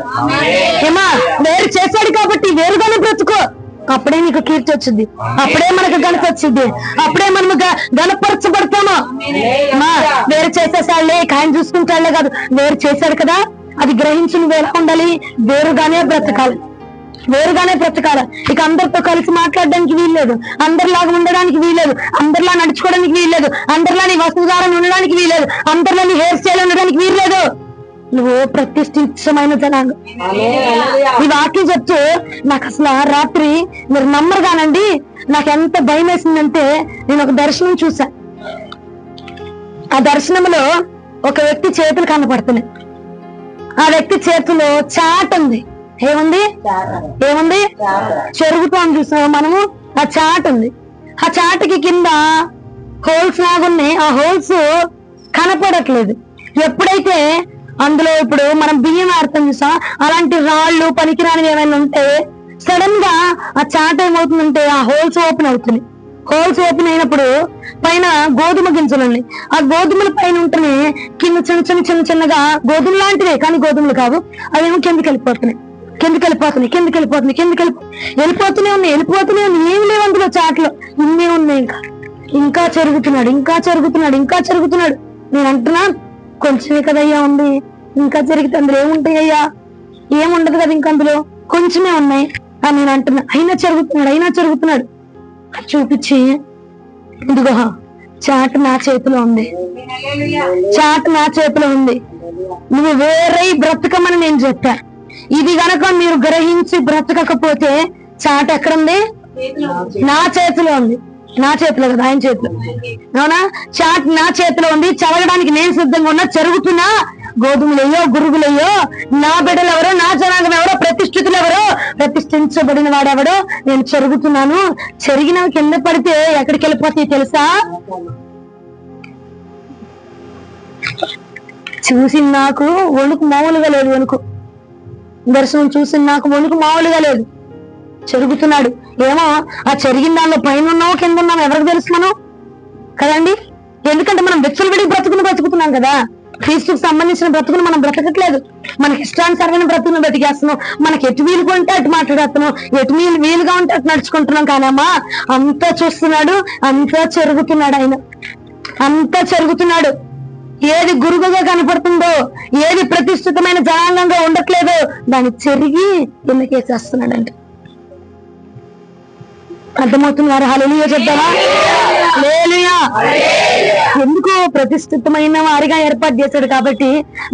ఏమా వేరు చేశాడు కాబట్టి వేరుగానే బ్రతుకో. అప్పుడే నీకు కీర్తి వచ్చింది, అప్పుడే మనకు ఘనత వచ్చింది, అప్పుడే మనము ఘనపరచబడతాము. వేరు చేసేసాడులే, ఆయన చూసుకుంటాడులే కాదు, వేరు చేశాడు కదా, అది గ్రహించి నువ్వు ఎలా ఉండాలి? వేరుగానే బ్రతకాలి. ఇక అందరితో కలిసి మాట్లాడడానికి వీల్లేదు, అందరిలాగా ఉండడానికి వీల్లేదు, అందరిలా నడుచుకోవడానికి వీల్లేదు, అందరిలా నీ వస్త్రధారణ ఉండడానికి వీల్లేదు, అందరిలో నీ హెయిర్ స్టైల్ ఉండడానికి వీల్లేదు. నువ్వు ప్రతిష్ఠితమైన జనాంగం. ఈ వాక్యం చెప్తూ నాకు అసలు రాత్రి మీరు నమ్మరు కానండి, నాకు ఎంత భయం వేసిందంటే నేను ఒక దర్శనం చూసా. ఆ దర్శనంలో ఒక వ్యక్తి చేతులు కనపడుతున్నాయి. ఆ వ్యక్తి చేతిలో చాట్ ఉంది. ఏముంది? చెరుగుతాం చూసాము మనము. ఆ చాట్ ఉంది. ఆ చాటుకి కింద హోల్స్ లాగున్నాయి. ఆ హోల్స్ కనపడట్లేదు. ఎప్పుడైతే అందులో ఇప్పుడు మనం బియ్యం ఆడతాం చూసా, అలాంటి రాళ్ళు పనికిరానివి ఏమైనా ఉంటే సడన్ గా ఆ చాట్ ఏమవుతుందంటే ఆ హోల్స్ ఓపెన్ అవుతుంది. హోల్స్ ఓపెన్ అయినప్పుడు పైన గోధుమ గింజలు ఉన్నాయి. ఆ గోధుమల పైన ఉంటేనే కింద చిన్న చిన్నగా గోధుమ లాంటివే, కానీ గోధుమలు కావు. అవేమో కిందకి వెళ్ళిపోతున్నాయి. వెళ్ళిపోతూనే ఉన్నాయి. ఏమి లేవు అందులో చాట్లో. ఇన్నే ఉన్నాయి. ఇంకా చెరుగుతున్నాడు. నేను అంటున్నా, కొంచెమే కదయ్యా ఉంది, ఇంకా జరిగితే అందులో ఏముంటాయ్యా? ఏముండదు కదా, ఇంకా అందులో కొంచెమే ఉన్నాయి అని నేను అంటున్నా. అయినా చెరుగుతున్నాడు. చూపించి, ఇదిగో చాట్ నా చేతిలో ఉంది, నువ్వు వేరే బ్రతకమని నేను చెప్పా. ఇది గనక మీరు గ్రహించి బ్రతకకపోతే చాట్ ఎక్కడుంది? నా చేతిలో ఉంది. నా చేతిలో కదా, ఆయన చేతిలో. అవునా? చాట్ నా చేతిలో ఉంది. చదవడానికి నేను సిద్ధంగా ఉన్నా. చెరుగుతున్నా. గోధుమలయ్యో, గురుగులయ్యో, నా బిడ్డలు ఎవరో, నా జనాంగం ఎవరో, ప్రతిష్ఠితులు ఎవరో, ప్రతిష్ఠించబడిన వాడెవడో, నేను చెరుగుతున్నాను. చెరిగిన కింద పడితే ఎక్కడికి వెళ్ళిపోతాయి తెలుసా? చూసి నాకు వణుకు మామూలుగా లేదు. దర్శనం చూసి నాకు వణుకు మామూలుగా లేదు. చెరుగుతున్నాడు. ఏమో ఆ చెరిగిన దానిలో పైన ఉన్నావు, కింద ఉన్నావు ఎవరికి తెలుసు మనం కదండి? ఎందుకంటే మనం విచ్చలవిడి బ్రతుకుతున్నాం కదా. క్రీస్తుకు సంబంధించిన బ్రతుకును మనం బ్రతకట్లేదు. మనకి ఇష్టానుసారమైన బ్రతుకును బ్రతికేస్తున్నాం. మనకి ఎటు వీలుగా ఉంటే అటు మాట్లాడేస్తున్నాం, ఎటు వీలుగా ఉంటే అటు నడుచుకుంటున్నాం. కానమ్మా అంతా చూస్తున్నాడు, అంతా చెరుగుతున్నాడు. ఆయన అంతా చెరుగుతున్నాడు. ఏది గురుగుగా కనపడుతుందో, ఏది ప్రతిష్ఠితమైన జనాంగంగా ఉండట్లేదో దాన్ని చెరిగి కిందకేసేస్తున్నాడంటే అర్థమవుతున్నారు? హల్లెలూయా చెప్తారా? హల్లెలూయా. ఎందుకు? ప్రతిష్ఠితమైన వారిగా ఏర్పాటు చేశాడు కాబట్టి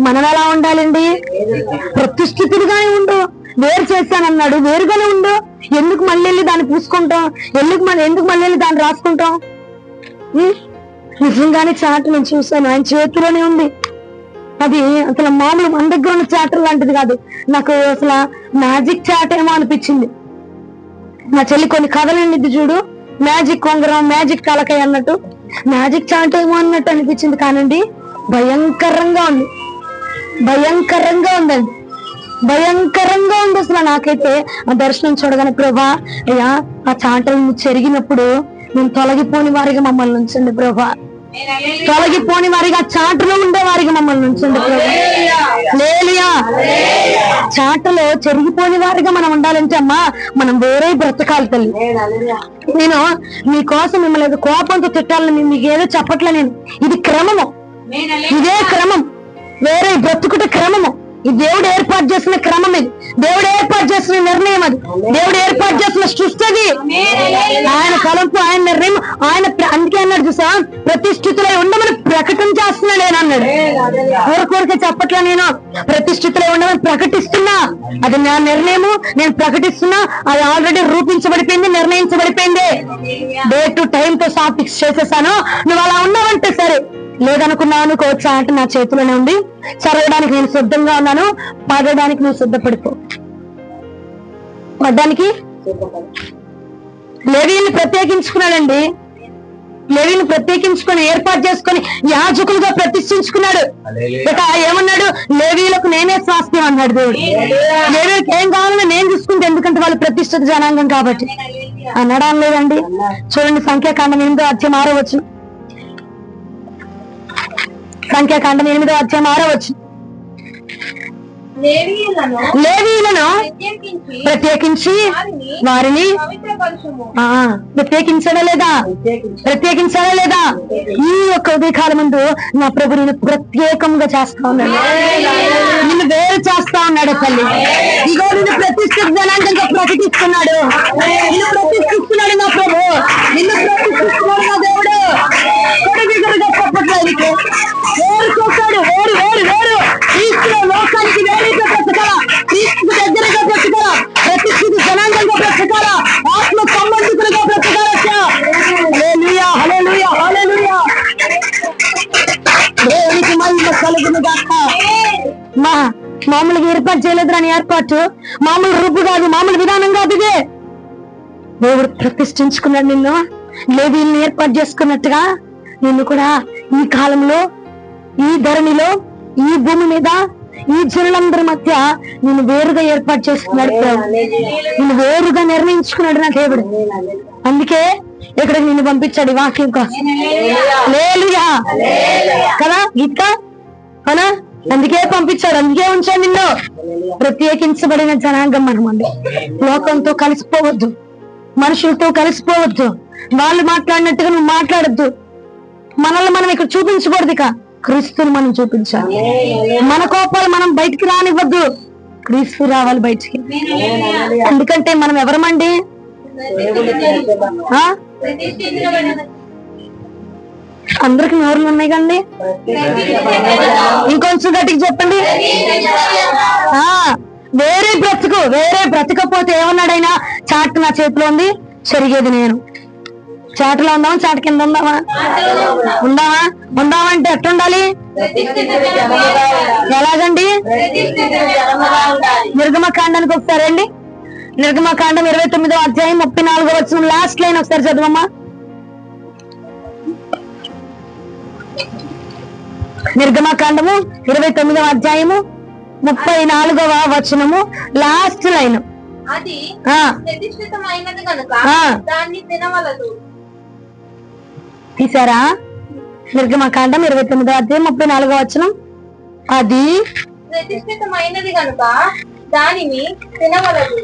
మనం ఎలా ఉండాలండి? ప్రతిష్ఠితుడిగానే ఉండు. వేరు చేస్తానన్నాడు, వేరుగానే ఉండు. ఎందుకు మళ్ళీ వెళ్ళి దాన్ని పూసుకుంటాం? ఎందుకు మళ్ళీ వెళ్ళి దాన్ని రాసుకుంటాం? నిజంగానే చాట్ నేను చూసాను, ఆయన చేతిలోనే ఉంది. అది అసలు మామూలు మన దగ్గర ఉన్న చాటర్ లాంటిది కాదు. నాకు అసలు మ్యాజిక్ చాట్ ఏమో అనిపించింది. మా చెల్లి కొన్ని కథలు ఉండిద్ది చూడు, మ్యాజిక్ ఉంగరం, మ్యాజిక్ తలకాయ అన్నట్టు, మ్యాజిక్ చాట్ ఏమో అన్నట్టు అనిపించింది. కానండి భయంకరంగా ఉందండి, భయంకరంగా ఉంది అసలు. నాకైతే ఆ దర్శనం చూడగానే, ప్రభా అయ్యా ఆ చాటలను చెరిగినప్పుడు మేము తొలగిపోని వారిగా మమ్మల్ని ఉంచండి ప్రభా, తొలగిపోని వారిగా, చాటులో ఉండే వారిగా మమ్మల్ని ఉంచండి ప్రభా. హల్లెలూయా. చాటలో చెరిగిపోని వారిగా మనం ఉండాలంటే అమ్మా మనం వేరే బ్రతకాలి తల్లి. నేను మీకోసం మిమ్మల్ని కోపంతో తిట్టాలని మీకు ఏదో చెప్పట్లే. నేను ఇది క్రమము, ఇదే క్రమం, వేరే బ్రతుకుట క్రమము. ఈ దేవుడు ఏర్పాటు చేసిన క్రమం, ఇది దేవుడు ఏర్పాటు చేసిన నిర్ణయం, అది దేవుడు ఏర్పాటు చేసిన సృష్టి. అది ఆయన తలంపు, ఆయన నిర్ణయం. ఆయన అందుకే అన్నాడు చూసా, ప్రతిష్ఠితులై ఉండమని ప్రకటన చేస్తున్నాడు ఆయన అన్నాడు. కోరికే చెప్పట్లా, నేను ప్రతిష్ఠితులై ఉండమని ప్రకటిస్తున్నా. అది నా నిర్ణయము, నేను ప్రకటిస్తున్నా. అది ఆల్రెడీ రూపించబడిపోయింది, నిర్ణయించబడిపోయింది. డే టు టైం తో ఫిక్స్ చేసేసాను. నువ్వు అలా ఉన్నావంటే సరే, లేదనుకున్నాను కోచా అంటే నా చేతిలోనే ఉంది. చదవడానికి నేను సిద్ధంగా ఉన్నాను, పాడడానికి నువ్వు సిద్ధపడిపో. పడ్డానికి లేవీని ప్రత్యేకించుకున్నాడండి. లేవీని ప్రత్యేకించుకొని ఏర్పాటు చేసుకొని యాజకులుగా ప్రతిష్ఠించుకున్నాడు. ఇక ఏమన్నాడు? లేవీలకు నేనే స్వాస్థ్యం అన్నాడు దేవుడు. లేవీలకు ఏం కావాలని నేను చూసుకుంటే, ఎందుకంటే వాళ్ళు ప్రతిష్ఠిత జనాంగం కాబట్టి అన్నాడా? లేదండి. చూడండి సంఖ్యాకాండం 8వ అధ్యాయం 6వ వచనం. సంఖ్యాకాండం 8వ అధ్యాయం 6వ వచనం. లేవీయులను ప్రత్యేకించి వారిని ప్రత్యేకించాడా లేదా? ఈ యొక్క ఉదయకాలం ముందు నా ప్రభు నేను ప్రత్యేకంగా చేస్తా ఉన్నాడు, నిన్ను వేరు చేస్తా ఉన్నాడు తల్లి. ఇగో నిన్ను ప్రతిష్ఠిత జనాంగంగా ప్రకటిస్తున్నాడు, నిన్ను ప్రతిష్ఠిస్తున్నాడు నా ప్రభు, నిన్ను ప్రతిష్ఠిస్తున్నాడు నా దేవుడు. కొడుకు చెప్పట్లేదు, వేరు చేస్తాడు, వేరు ఏర్పాటు చేయలేదు అని ఏర్పాటు మామూలు రూపు కాదు, మామూలు విధానం కాదు. ఇదే దేవుడు ప్రతిష్ఠించుకున్నాడు నిన్ను. లేవీయుల్ని ఏర్పాటు చేసుకున్నట్టుగా నిన్ను కూడా ఈ కాలంలో, ఈ ధరణిలో, ఈ భూమి మీద, ఈ జనులందరి మధ్య నిన్ను వేరుగా ఏర్పాటు చేసుకున్నాడు. నిన్ను వేరుగా నిర్ణయించుకున్నాడు నా దేవుడు. అందుకే ఇక్కడ నిన్ను పంపించాడు ఈ వాక్యం కోసం. హల్లెలూయా కదా గీత అవునా? అందుకే పంపించాడు, అందుకే ఉంచాడు నిన్ను. ప్రత్యేకించబడిన జనాంగం మనం అండి. లోకంతో కలిసిపోవద్దు, మనుషులతో కలిసిపోవద్దు, వాళ్ళు మాట్లాడినట్టుగా నువ్వు మాట్లాడద్దు. మనల్ని మనం ఇక్కడ చూపించకూడదు, ఇక క్రీస్తుని మనం చూపించాలి. మన కోపాలు మనం బయటికి రానివ్వద్దు, క్రీస్తు రావాలి బయటికి. ఎందుకంటే మనం ఎవరమండి? అందరికి నోరులు ఉన్నాయి కండి. ఇంకొంచెం గట్టికి చెప్పండి. వేరే బ్రతకపోతే ఏమన్నాడైనా, చాటు నా చేతిలో ఉంది, చెరిగేది నేను. చాటులో ఉందామా, చాటు కింద ఉందామా? ఉందామా అంటే ఎట్లుండాలి? ఎలాగండి? నిర్గమకాండానికి ఒకసారి అండి. నిర్గమకాండం 29వ అధ్యాయం 34వ వచనం లాస్ట్ లైన్ ఒకసారి చదవమ్మా. నిర్గమకాండము 29వ అధ్యాయము 34వ వచనము లాస్ట్ లైన్. తీసారా? నిర్గమకాండం 29వ అధ్యాయం 34వ వచనం. అది ప్రతిష్ఠితమైనది కనుక దానిని తినవలదు.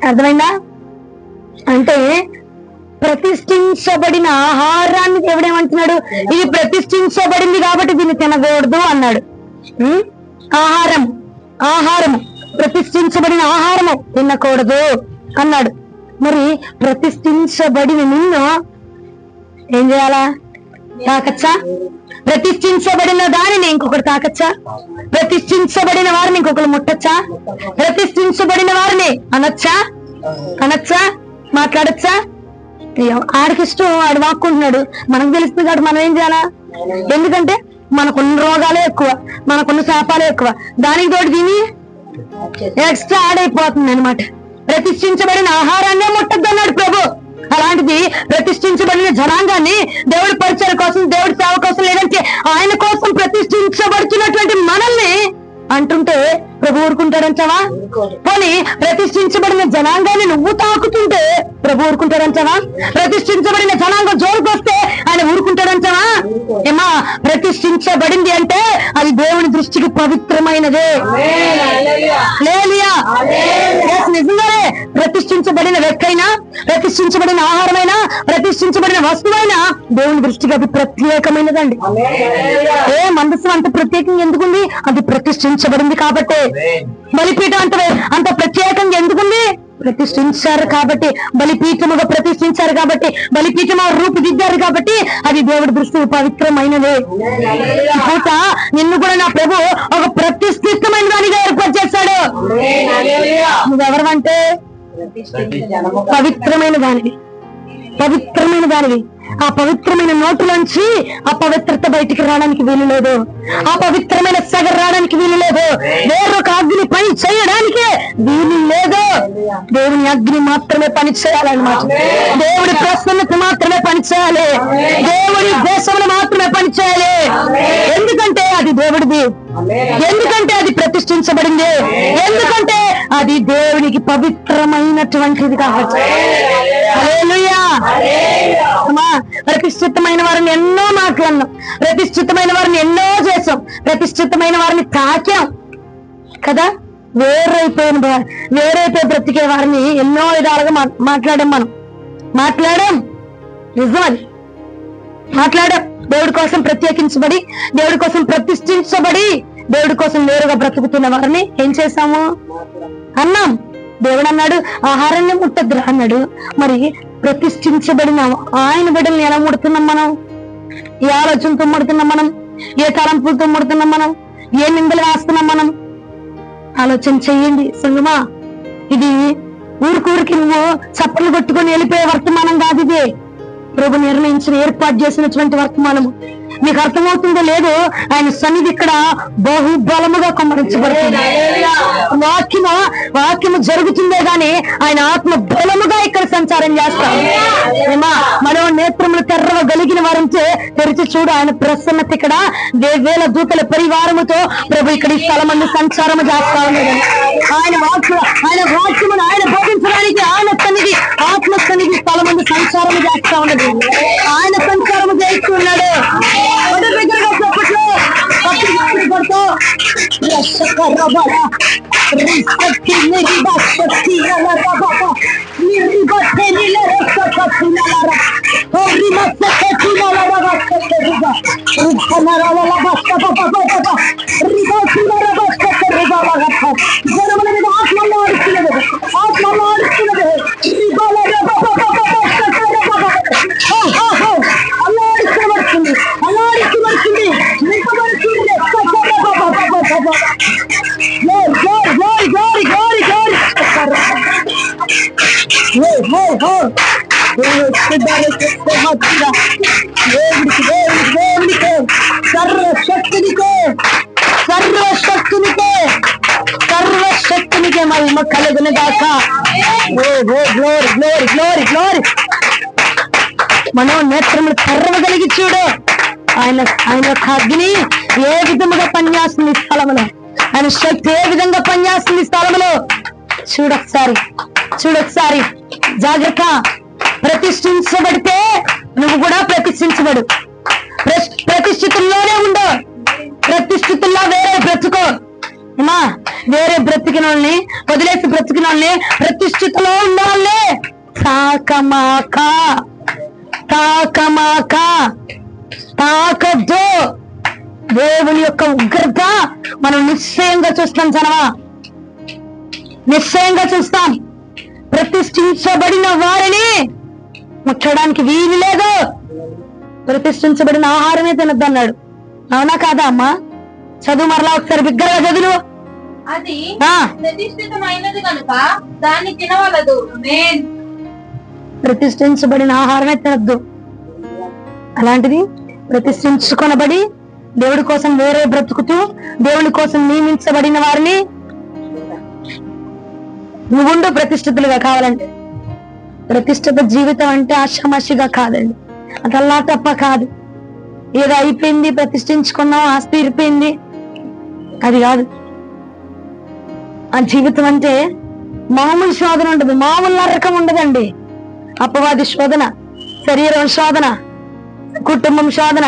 అర్థమైందా? అంటే ప్రతిష్ఠించబడిన ఆహారాన్ని దేవుడు ఏమంటున్నాడు? ఇది ప్రతిష్ఠించబడింది కాబట్టి దీన్ని తినకూడదు అన్నాడు. ఆహారము ప్రతిష్ఠించబడిన ఆహారము తినకూడదు అన్నాడు. మరి ప్రతిష్ఠించబడిన నిన్ను ఏం చేయాలా? తాకచ్చా? ప్రతిష్ఠించబడిన దానిని ఇంకొకటి తాకచ్చా? ప్రతిష్ఠించబడిన వారిని ఇంకొకరు ముట్టచ్చా? ప్రతిష్ఠించబడిన వారిని అనొచ్చా? మాట్లాడచ్చా? ఆడికిష్టం, ఆడు వాక్కుంటున్నాడు. మనకు తెలుస్తుంది కాబట్టి మనం ఏం చేయాలా? ఎందుకంటే మనకున్న రోగాలే ఎక్కువ, మనకున్న శాపాలే ఎక్కువ, దానికి తోటి దీని ఎక్స్ట్రా ఆడైపోతుంది అనమాట. ప్రతిష్ఠించబడిన ఆహారాన్నే ముట్టద్దు అన్నాడు ప్రభు. అలాంటిది ప్రతిష్ఠించబడిన జనాంగాన్ని దేవుడి పరిచయం కోసం, దేవుడి సేవ కోసం, లేదంటే ఆయన కోసం ప్రతిష్ఠించబడుతున్నటువంటి మనల్ని అంటుంటే ప్రభు ఊరుకుంటాడంటావా? పోనీ ప్రతిష్ఠించబడిన జనాంగాన్ని నువ్వు తాకుతుంటే ప్రభు ఊరుకుంటాడంటావా? ప్రతిష్ఠించబడిన జనాంగం జోలికి వస్తే ఆయన ఊరుకుంటాడంటావా? ఏమా, ప్రతిష్ఠించబడింది అంటే అది దేవుని దృష్టికి పవిత్రమైనదే. నిజంగానే ప్రతిష్ఠించబడిన వ్యక్తి అయినా, ప్రతిష్ఠించబడిన ఆహారమైనా, ప్రతిష్ఠించబడిన వస్తువైనా దేవుని దృష్టికి అది ప్రత్యేకమైనదండి. మందస్సు అంత ప్రత్యేకంగా ఎందుకుంది? అది ప్రతిష్ఠించబడింది కాబట్టి. బలిపీఠం అంత ప్రత్యేకంగా ఎందుకుంది? ప్రతిష్ఠించారు కాబట్టి. బలిపీఠముగా ప్రతిష్ఠించారు కాబట్టి, బలిపీఠము రూపుదిద్దారు కాబట్టి అది దేవుడి దృష్టికి పవిత్రమైనదే. పూట నిన్ను కూడా నా ప్రభు ఒక ప్రతిష్ఠితమైన దానిగా ఏర్పాటు చేశాడు. నువ్వెవరమంటే పవిత్రమైన దానివి. ఆ పవిత్రమైన నోటులోంచి ఆ పవిత్రత బయటికి రావడానికి వీలు లేదు. ఆ పవిత్రమైన సెగ రావడానికి వీలు లేదు. వేరొక అగ్ని పని చేయడానికి వీలు లేదు. దేవుని అగ్ని మాత్రమే పని చేయాలన్నమాట. దేవుడి ప్రసన్నత మాత్రమే పని చేయాలి. దేవుడి దేశంలో మాత్రమే పని చేయాలి. ఎందుకంటే అది దేవుడిది, ఎందుకంటే అది ప్రతిష్ఠించబడింది, ఎందుకంటే అది దేవునికి పవిత్రమైనటువంటిది కాబట్టి. హల్లెలూయా. ప్రతిష్ఠితమైన వారిని ఎన్నో మాట్లాడినాం, ప్రతిష్ఠితమైన వారిని ఎన్నో చేసాం, ప్రతిష్ఠితమైన వారిని తాకాం కదా. వేరైపోయి బ్రతికే వారిని ఎన్నో విధాలుగా మాట్లాడాం. నిజమని మాట్లాడాం. దేవుడి కోసం ప్రత్యేకించబడి, దేవుడి కోసం ప్రతిష్ఠించబడి, దేవుడి కోసం నేరుగా బ్రతుకుతున్న వారిని ఏం చేశాము? అన్నాం. దేవుడు అన్నాడు ఆహారాన్ని ముట్టద్దురా అన్నాడు. మరి ప్రతిష్ఠించబడిన ఆయన బిడ్డల్ని ఎలా ముడుతున్నాం మనం? ఏ ఆలోచనతో ముడుతున్నాం మనం? ఏ తలంపులతో ముడుతున్నాం మనం? ఏ నిందలు వేస్తున్నాం మనం? ఆలోచన చెయ్యండి సంగమా. ఇది ఊరికి నువ్వు చప్పట్లు కొట్టుకొని వెళ్ళిపోయే వర్తమానం కాదు. ఇది ప్రభు నిర్ణయించిన, ఏర్పాటు చేసినటువంటి వర్తమానము. మీకు అర్థమవుతుందో లేదు, ఆయన సన్నిధి ఇక్కడ బహుబలముగా కుమ్మరించబడుతుంది. వాక్యము జరుగుతుందే గాని ఆయన ఆత్మ బలముగా ఇక్కడ సంచారం చేస్తాం. మనో నేత్రములు తెరవగలిగిన వారంటే తెరిచి చూడు, ఆయన ప్రసన్నత ఇక్కడ వేల దూతల పరివారముతో ప్రభు ఇక్కడ ఈ స్థలమందు సంచారము చేస్తా ఉన్నది. ఆయన వాక్యమును ఆయన బోధించడానికి ఆయన సన్నిధి ఆత్మ సన్నిధి స్థలమందు సంచారము చేస్తా ఉన్నది. ఆయన సంచారము చేస్తున్నాడు. సర్వశక్తినికే మహిమ కలుగును గాక. మనో నేత్రములు తెరవగలిగి చూడు, ఆయన యొక్క అగ్ని ఏ విధముగా పనిచేస్తుంది స్థలములో, ఆయన శక్తి ఏ విధంగా పనిచేస్తుంది స్థలములో. చూడొకసారి జాగ్రత్త. ప్రతిష్ఠించబడితే నువ్వు కూడా ప్రతిష్ఠించబడు. ప్రతిష్ఠితుల్లోనే ఉండు. ప్రతిష్ఠితుల్లో వేరే బ్రతుకో. వేరే బ్రతికిన వాళ్ళని వదిలేసి బ్రతికిన వాళ్ళని ప్రతిష్ఠితలో ఉండాలి. తాకద్దు. దేవుని యొక్క ఉగ్రత మనం నిశ్చయంగా చూస్తాం. జనమా, నిశ్చయంగా చూస్తాం. ప్రతిష్ఠించబడిన వారిని ముట్టడానికి వీలు లేదు. ప్రతిష్ఠించబడిన ఆహారమే తినద్దన్నాడు. అవునా కాదా అమ్మా? చదువు మరలా ఒకసారి బిగ్గరగా చదువు. అది ప్రతిష్ఠితమైనది కనుక దాన్ని తినవలదు. ప్రతిష్ఠించబడిన ఆహారమే తినద్దు. అలాంటిది ప్రతిష్ఠించుకొనబడి దేవుడి కోసం వేరే బ్రతుకుతూ దేవుడి కోసం నియమించబడిన వారిని నువ్వుండు ప్రతిష్ఠితులుగా కావాలంటే. ప్రతిష్ఠిత జీవితం అంటే ఆషామాషిగా కాదండి, అదల్లా తప్ప కాదు. ఏదో అయిపోయింది, ప్రతిష్ఠించుకున్నాం, ఆస్తి ఇరిపోయింది, అది కాదు. ఆ జీవితం అంటే మామూలు శోధన ఉండదు, మామూలు నరకం ఉండదండి. అపవాది శోధన, శరీరం శోధన, కుటుంబం శోధన,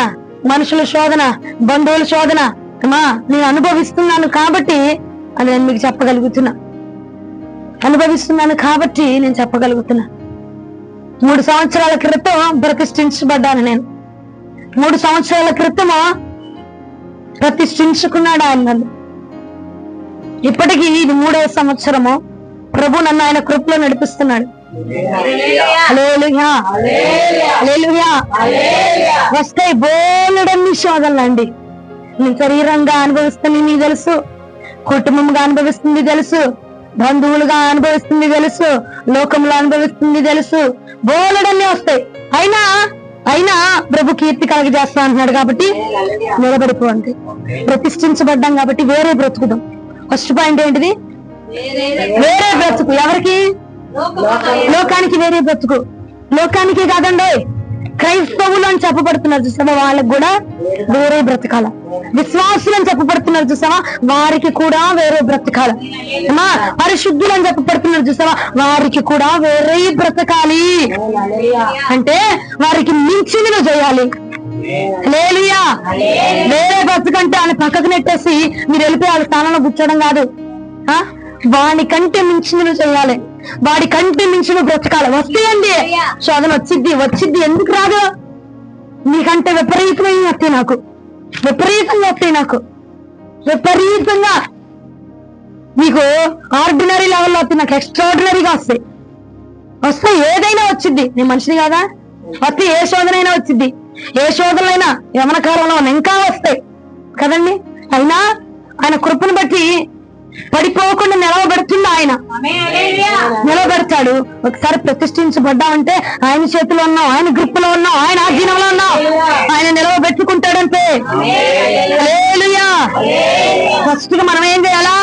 మనుషుల శోధన, బంధువుల శోధన నేను అనుభవిస్తున్నాను కాబట్టి అది నేను మీకు చెప్పగలుగుతున్నా. అనుభవిస్తున్నాను కాబట్టి నేను చెప్పగలుగుతున్నా. 3 సంవత్సరాల క్రితం ప్రతిష్ఠించబడ్డాను నేను. 3 సంవత్సరాల క్రితము ప్రతిష్ఠించుకున్నాడు ఆయన నన్ను. ఇప్పటికీ ఇది 3వ సంవత్సరము. ప్రభు నన్ను ఆయన కృపలో నడిపిస్తున్నాడు. హల్లెలూయా, హల్లెలూయా. వస్తాయి బోలెడన్ని శోధనలండి. నేను శరీరంగా అనుభవిస్తుంది నీకు తెలుసు, కుటుంబంగా అనుభవిస్తుంది తెలుసు, బంధువులుగా అనుభవిస్తుంది తెలుసు, లోకంలో అనుభవిస్తుంది తెలుసు, బోలెడన్ని వస్తాయి. అయినా ప్రభు కీర్తి కలగజేస్తా అంటున్నాడు కాబట్టి నిలబడిపోండి. ప్రతిష్ఠించబడ్డాం కాబట్టి వేరే బ్రతుకుదాం. ఫస్ట్ పాయింట్ ఏంటిది? వేరే బ్రతుకు. ఎవరికి? లోకానికి వేరే బ్రతుకు. లోకానికి కాదండి, క్రైస్తవులు అని చెప్పబడుతున్నారు చూసావా, వాళ్ళకి కూడా వేరే బ్రతకాల. విశ్వాసులు అని చెప్పబడుతున్నారు చూసావా, వారికి కూడా వేరే బ్రతకాల. పరిశుద్ధులు అని చెప్పబడుతున్నారు చూసావా, వారికి కూడా వేరే బ్రతకాలి. అంటే వారికి మించినవి చేయాలి. హల్లెలూయా. వేరే బ్రతుకంటే ఆయన పక్కకు నెట్టేసి మీరు వెళ్ళిపోయి వాళ్ళ స్థానంలో కూర్చోవడం కాదు. వాడి కంటే మించినవి చేయాలి, వాడి కంటే మించిన బ్రతకాలి. వస్తాయండి శోధన, వచ్చిద్ది. ఎందుకు రాదు? నీకంటే విపరీతమైన వస్తాయి నాకు, విపరీతంగా వస్తాయి నాకు, విపరీతంగా. నీకు ఆర్డినరీ లెవెల్లో వస్తాయి, నాకు ఎక్స్ట్రాడినరీగా వస్తాయి. ఏదైనా వచ్చిద్ది. నేను మనిషిని కాదా? వస్తే ఏ శోధనైనా వచ్చిద్ది. ఏ శోధనైనా యవన కాలంలో ఇంకా వస్తాయి కదండి. అయినా ఆయన కృపను బట్టి పడిపోకుండా నిలవబెడుతుంది ఆయన. నిలబెడతాడు. ఒకసారి ప్రతిష్ఠించబడ్డామంటే ఆయన చేతిలో ఉన్నాం, ఆయన గ్రిప్పులో ఉన్నాం, ఆయన ఆధీనంలో ఉన్నాం. ఆయన నిలవబెట్టుకుంటాడంటే హల్లెలూయా. ఫస్ట్ గా మనం ఏం చేయాలా?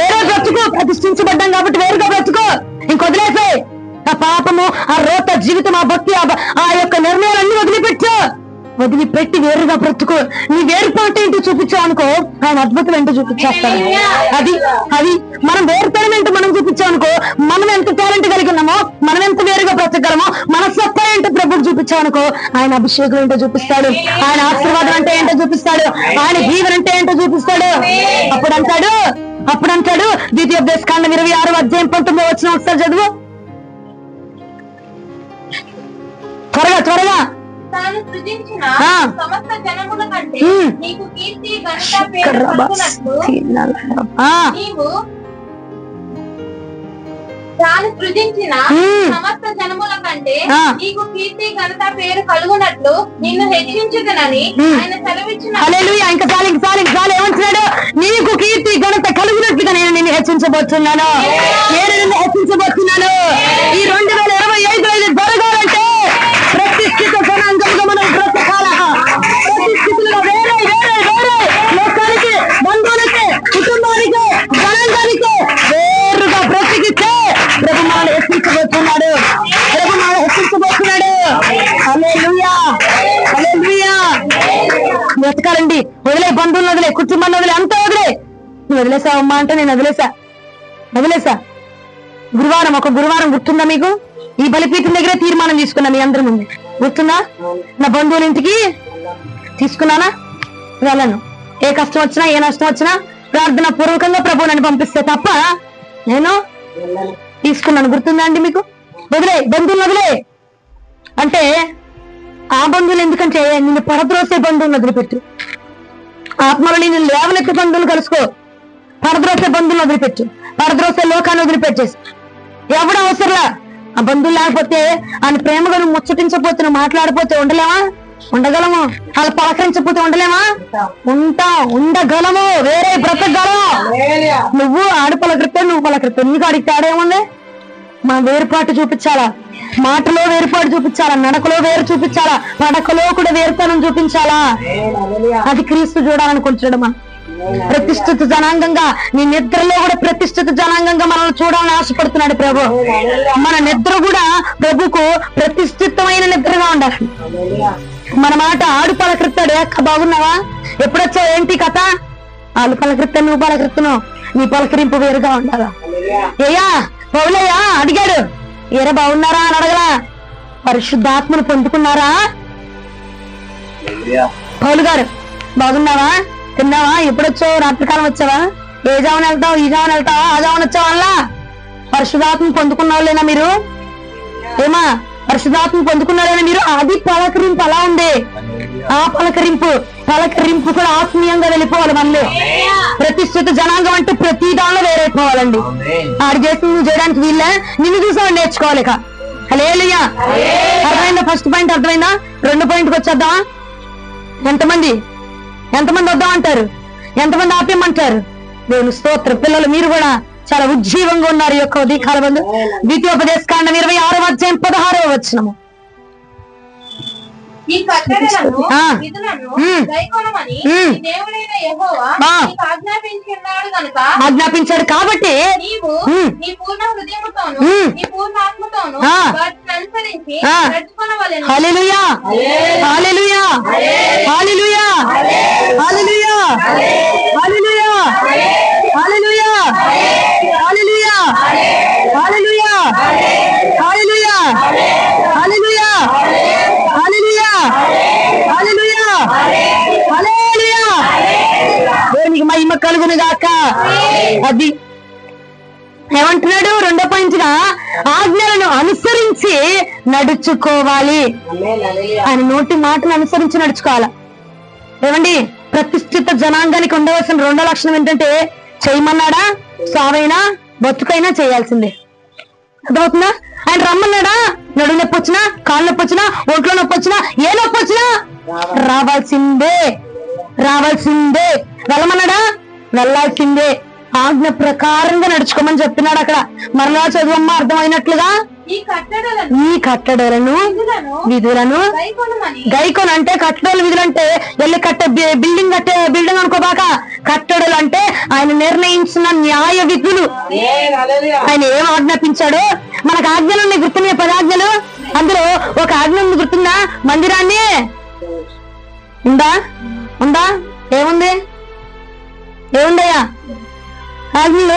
వేరే బ్రతుకు. ప్రతిష్ఠించబడ్డాం కాబట్టి వేరుగా బ్రతుకు. ఇంకొదిలేసే ఆ పాపము, ఆ రోత జీవితం, ఆ భక్తి, ఆ యొక్క నిర్ణయాలన్నీ వదిలిపెట్టి వేరుగా బ్రతుకు. నీ వేరుపాటు ఏంటో చూపించావు అనుకో, ఆయన అద్భుతం ఏంటో చూపించేస్తాడు. అది మనం వేరుతనం ఏంటో మనం చూపించాం అనుకో, మనం ఎంత టాలెంట్ కలిగి ఉన్నామో, మనం ఎంత వేరుగా బ్రతకగలమో, మన సత్తా ఏంటో ప్రభువు చూపించాం అనుకో, ఆయన అభిషేకం ఏంటో చూపిస్తాడు, ఆయన ఆశీర్వాదం అంటే ఏంటో చూపిస్తాడు, ఆయన జీవనం అంటే ఏంటో చూపిస్తాడు. అప్పుడు అంటాడు ద్వితీయోపదేశకాండం 26:19 ఒకసారి చదువు త్వరగా. తాను సృజించిన సమస్త జనముల కంటే నీకు కీర్తి ఘనత పేరు కలుగునట్లు నీవు తాను సృజించిన సమస్త జనముల కంటే నీకు కీర్తి ఘనత పేరు కలుగునట్లు నిన్ను హెచ్చించుదనని ఆయన సెలవిచ్చిన. హల్లెలూయా. ఇంకా చాలు ఏమంటున్నాడు? నీకు కీర్తి ఘనత కలుగునట్లుగా నేను నిన్ను హెచ్చించబోతున్నాను. ఈ 2025 జరగాలంటే ప్రతిష్ఠిత జనాంగంగా మనం బ్రతకాల. ప్రతిష్ఠితులుగా వేరే లోకానికి, బంధువులకి, కుటుంబానికి, జనాంగానికి వేరుగా బ్రతికితే ప్రభు మనల్ని హెచ్చించబోతున్నాడు. హల్లెలూయా. బ్రతకాలండి. వదిలే, బంధువులు వదిలే, కుటుంబాన్ని వదిలే, అంతా వదిలే. నువ్వు వదిలేసావమ్మా అంటే నేను వదిలేసా. ఒక గురువారం గుర్తుందా మీకు? ఈ బలిపీఠం దగ్గరే తీర్మానం తీసుకున్నా మీ అందరి ముందు. గుర్తుందా? నా బంధువుల ఇంటికి తీసుకున్నానా? వెళ్ళను. ఏ కష్టం వచ్చినా, ఏ నష్టం వచ్చినా ప్రార్థన పూర్వకంగా ప్రభు నన్ను పంపిస్తే తప్ప నేను తీసుకున్నాను. గుర్తుందా అండి మీకు? బంధువులు వదిలే అంటే ఆ బంధువులు ఎందుకంటే నిన్ను పరద్రోసే బంధువులు వదిలిపెట్టు. ఆత్మలో నిన్ను లేవనెత్తే బంధువులు కలుసుకో. పరద్రోసే బంధువులు వదిలిపెట్టు. పరద్రోసే లోకాన్ని వదిలిపెట్టేసి ఎవడు అవసరంలా. ఆ బంధువులు లేకపోతే ఆయన ప్రేమగా నువ్వు ముచ్చటించకపోతే, నువ్వు మాట్లాడిపోతే ఉండగలము. వాళ్ళు పలకరించకపోతే ఉండగలము. వేరే బ్రతకగలము. నువ్వు ఆడు పలకరితే, నువ్వు పలకరితే, నీకు అడిగి తేడా ఏముంది? మనం వేరుపాటు చూపించాలా, మాటలో వేరుపాటు చూపించాలా, నడకలో వేరు చూపించాలా, పడకలో కూడా వేరుతనం చూపించాలా. అది క్రీస్తు చూడాలనుకుంటున్నాడు. మనం ప్రతిష్ఠిత జనాంగంగా, నీ నిద్రలో కూడా ప్రతిష్ఠిత జనాంగంగా మనల్ని చూడాలని ఆశపడుతున్నాడు ప్రభు. మన నిద్ర కూడా ప్రభుకు ప్రతిష్ఠితమైన నిద్రగా ఉండాలి. మన మాట ఆడు పలకరిస్తాడు. అక్క బాగున్నావా, ఎప్పుడొచ్చావు, ఏంటి కథ? వాళ్ళు పలకరిస్తా, నువ్వు పలకరిస్తున్నావు. నీ పలకరింపు వేరుగా ఉండాలా. పౌలయ్యా అడిగాడు, ఏరా బాగున్నారా అని అడగలా. పరిశుద్ధాత్మను పొందుకున్నారా? పౌలు గారు బాగున్నావా, తిన్నావా, ఎప్పుడొచ్చావు, రాత్రికాలం వచ్చావా, ఏ జామున వెళ్తావు, ఈ జామున వెళ్తావా, ఆ జామున వచ్చావా? అలా పరిశుద్ధాత్మ పొందుకున్నావులేనా మీరు? పరిశుద్ధాత్మ పొందుకున్నారేనా మీరు? అది పలకరింపు అలా ఉంది. ఆ పలకరింపు కూడా ఆత్మీయంగా వెళ్ళిపోవాలి. మనలో ప్రతిష్ఠిత జనాంగం అంటే ప్రతి దానిలో వేరైపోవాలండి. ఆడు చేసి నువ్వు చేయడానికి వీళ్ళే, నిన్ను చూసి నేర్చుకోవాలి. హల్లెలూయా. అర్థమైందా? ఫస్ట్ పాయింట్ అర్థమైందా? 2 పాయింట్కి వచ్చేద్దామా? ఎంతమంది వద్దామంటారు, ఎంతమంది ఆపేయమంటారు? దేవుని స్తోత్రం. పిల్లలు మీరు కూడా చాలా ఉజ్జీవంగా ఉన్నారు. ఈ యొక్క ఉదయకాల బంధు ద్వితీయోపదేశకాండం 26:16 ఈ కట్టడలను విధులను గైకొనమని దేవుడైన యెహోవా నీకు ఆజ్ఞాపించున్నాడు గనుక, ఆజ్ఞాపించాడు కాబట్టి నీవు నీ పూర్ణ హృదయముతోను నీ పూర్ణ ఆత్మతోను వాటిని అనుసరించి నడుచుకొనవలెను. హల్లెలూయా. హల్లెలూయా. హల్లెలూయా. హల్లెలూయా. హల్లెలూయా. హల్లెలూయా. హల్లెలూయా. హల్లెలూయా. హల్లెలూయా. హల్లెలూయా. హల్లెలూయా. హల్లెలూయా. హల్లెలూయా. దేవునికి మహిమ కలుగును గాక. అది ఏమంటున్నాడు? 2వ పాయింట్గా ఆజ్ఞలను అనుసరించి నడుచుకోవాలి. ఆయన నోటి మాటను అనుసరించి నడుచుకోవాలా. ఏమండి, ప్రతిష్ఠిత జనాంగానికి ఉండవలసిన 2వ లక్షణం ఏంటంటే, చేయమన్నాడా, సావైనా బతుకైనా చేయాల్సిందే. అర్థమవుతుందా? ఆయన రమ్మన్నాడా, నడుము నొప్పి వచ్చినా, కాళ్ళు నొప్పి వచ్చినా, ఒంట్లో నొప్పి వచ్చినా, ఏ నొప్పి వచ్చినా రావాల్సిందే. వెళ్ళమన్నాడా, వెళ్ళాల్సిందే. ఆజ్ఞ ప్రకారంగా నడుచుకోమని చెప్తున్నాడు అక్కడ. మరలా చదువమ్మ అర్థమైనట్లుగా. ఈ కట్టడలను విధులను గైకొను. అంటే కట్టడలు విధులు అంటే వెళ్ళి బిల్డింగ్ బిల్డింగ్ అనుకోబాక. కట్టడలు అంటే ఆయన నిర్ణయించిన న్యాయ విధులు. ఆయన ఏం ఆజ్ఞాపించాడో మనకు ఆజ్ఞలు ఉన్నాయి, గుర్తున్నాయి 10 ఆజ్ఞలు. అందులో ఒక ఆజ్ఞ ఉంది, గుర్తుందా? మందిరాన్ని ఉందా ఉందా ఏముంది ఏముందయ్యా ఆజ్ఞలు?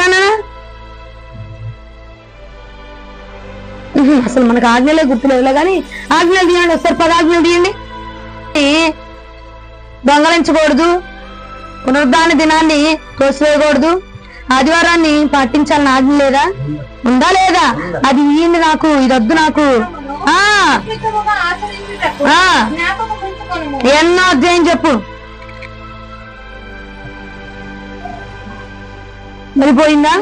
అసలు మనకు ఆజ్ఞలే గుర్తులేదులే కానీ ఆజ్ఞలు తీయండి ఒకసారి. 10 ఆజ్ఞలు తీయండి. దొంగలించకూడదు, పునరుద్ధాన దినాన్ని తోసివేయకూడదు, ఆదివారాన్ని పాటించాలని ఆజ్ఞ లేదా? ఉందా లేదా? అది ఇయ్యండి నాకు, ఇది వద్దు నాకు. ఎన్నో అధ్యాయం చెప్పు. మరిపోయిందా?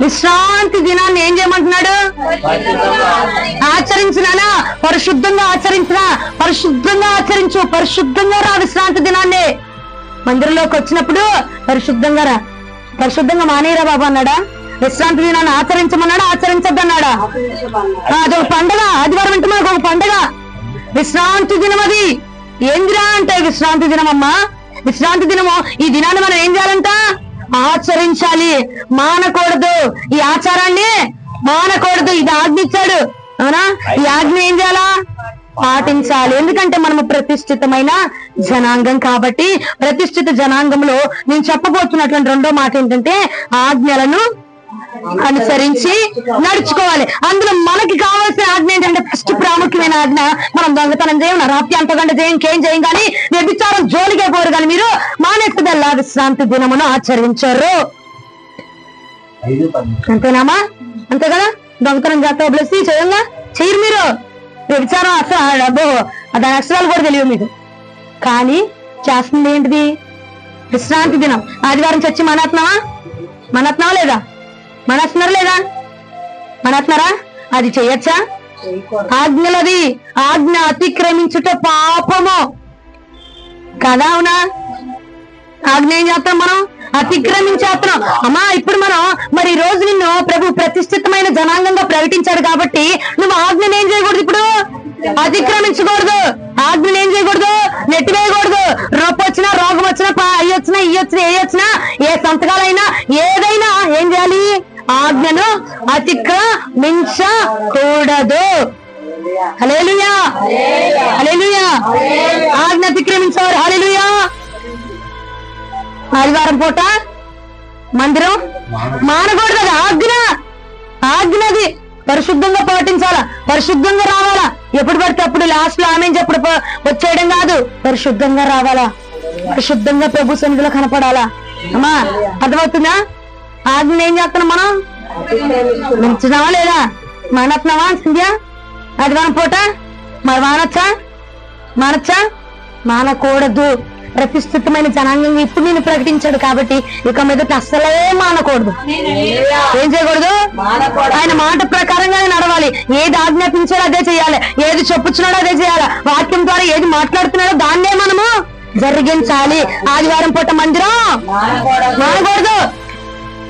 విశ్రాంతి దినాన్ని ఏం చేయమంటున్నాడు? ఆచరించినానా? పరిశుద్ధంగా ఆచరించినా? పరిశుద్ధంగా ఆచరించు, పరిశుద్ధంగా రా విశ్రాంతి దినాన్ని. మందిరంలోకి వచ్చినప్పుడు పరిశుద్ధంగా రా. పరిశుద్ధంగా మానేరా బాబు అన్నాడా? విశ్రాంతి దినాన్ని ఆచరించమన్నాడా? ఆచరించద్దన్నాడా? అదొక పండగ. ఆదివారం అంటే మనకు ఒక పండగ, విశ్రాంతి దినం. అది ఏందిరా అంటే విశ్రాంతి దినం అమ్మా. విశ్రాంతి దినము ఈ దినాన్ని మనం ఏం చేయాలంట? ఆచరించాలి, మానకూడదు. ఈ ఆచారాన్ని మానకూడదు. ఇది ఆజ్ఞించాడు, అవునా? ఈ ఆజ్ఞ ఏం చేయాలా? పాటించాలి. ఎందుకంటే మనము ప్రతిష్ఠితమైన జనాంగం కాబట్టి. ప్రతిష్ఠిత జనాంగంలో నేను చెప్పబోతున్నటువంటి రెండో మాట ఏంటంటే ఆజ్ఞలను అనుసరించి నడుచుకోవాలి. అందులో మనకి కావాల్సిన ఆజ్ఞ ఏంటంటే ఫస్ట్ ప్రాముఖ్యమైన ఆజ్ఞ, మనం దొంగతనం చేయం, నరహత్య అంతకంటే చేయం, ఇంకేం చేయం, కానీ వ్యభిచారం జోలికే పోరు. కానీ మీరు మానేస్తుందల్లా విశ్రాంతి దినమును ఆచరించరు. అంతేనామా? అంతే కదా? దొంగతనం చేస్తా బ్లెస్సి చేయంగా చేయరు మీరు. వ్యభిచారం అసలు అబ్బో దాని అక్షరాలు కూడా తెలియవు మీకు. కానీ చేస్తుంది ఏంటిది? విశ్రాంతి దినం. ఆదివారం చచ్చి మనత్నావా? మనత్నావా లేదా? మనస్తున్నారు లేదా? మనస్తున్నారా? అది చెయ్యొచ్చా? ఆజ్ఞలది. ఆజ్ఞ అతిక్రమించుట పాపము కదా, అవునా? ఆజ్ఞ ఏం చేస్తాం మనం? అతిక్రమించేస్తున్నాం. అమ్మా ఇప్పుడు మనం మరి ఈ రోజు నిన్ను ప్రభు ప్రతిష్ఠితమైన జనాంగంగా ప్రకటించాడు కాబట్టి నువ్వు ఆజ్ఞను ఏం చేయకూడదు? ఇప్పుడు అతిక్రమించకూడదు. ఆజ్ఞను ఏం చేయకూడదు? నెట్టివేయకూడదు. రొప్ప వచ్చినా, రోగం వచ్చినా, అయ్యి వచ్చినా, ఇయ్యి వచ్చినా, ఏ వచ్చినా, ఏ సంతకాలైనా ఏదైనా ఏం చేయాలి? ఆజ్ఞను అతిక్రమించకూడదు. హల్లెలూయా, హల్లెలూయా. ఆజ్ఞ అతిక్రమించారు. హల్లెలూయా. ఆదివారం పూట మందిరం మానకూడదు. అది ఆజ్ఞ. ఆజ్ఞది పరిశుద్ధంగా పాటించాలా, పరిశుద్ధంగా రావాలా. ఎప్పుడు పడితే అప్పుడు లాస్ట్ లో ఆమె చెప్పుడు వచ్చేయడం కాదు. పరిశుద్ధంగా రావాలా, పరిశుద్ధంగా ప్రభు సన్నిధిలో కనపడాలా. అమ్మా అర్థమవుతుందా? ఆజ్ఞ ఏం చేస్తున్నాం మనం? మంచినావా లేదా? మానత్నావా సంధ్య? ఆదివారం పూట మరి మానొచ్చా? మానొచ్చా? మానకూడదు. ప్రతిష్ఠితమైన జనాంగంగా ఇప్పుడు నేను ప్రకటించాడు కాబట్టి ఇక మీదట అస్సలే మానకూడదు. ఏం చేయకూడదు? ఆయన మాట ప్రకారంగానే నడవాలి. ఏది ఆజ్ఞాపించాడో అదే చేయాలి, ఏది చెప్పుచున్నాడో అదే చేయాలి. వాక్యం ద్వారా ఏది మాట్లాడుతున్నాడో దాన్నే మనము జరిగించాలి. ఆదివారం పూట మందిరం మానకూడదు.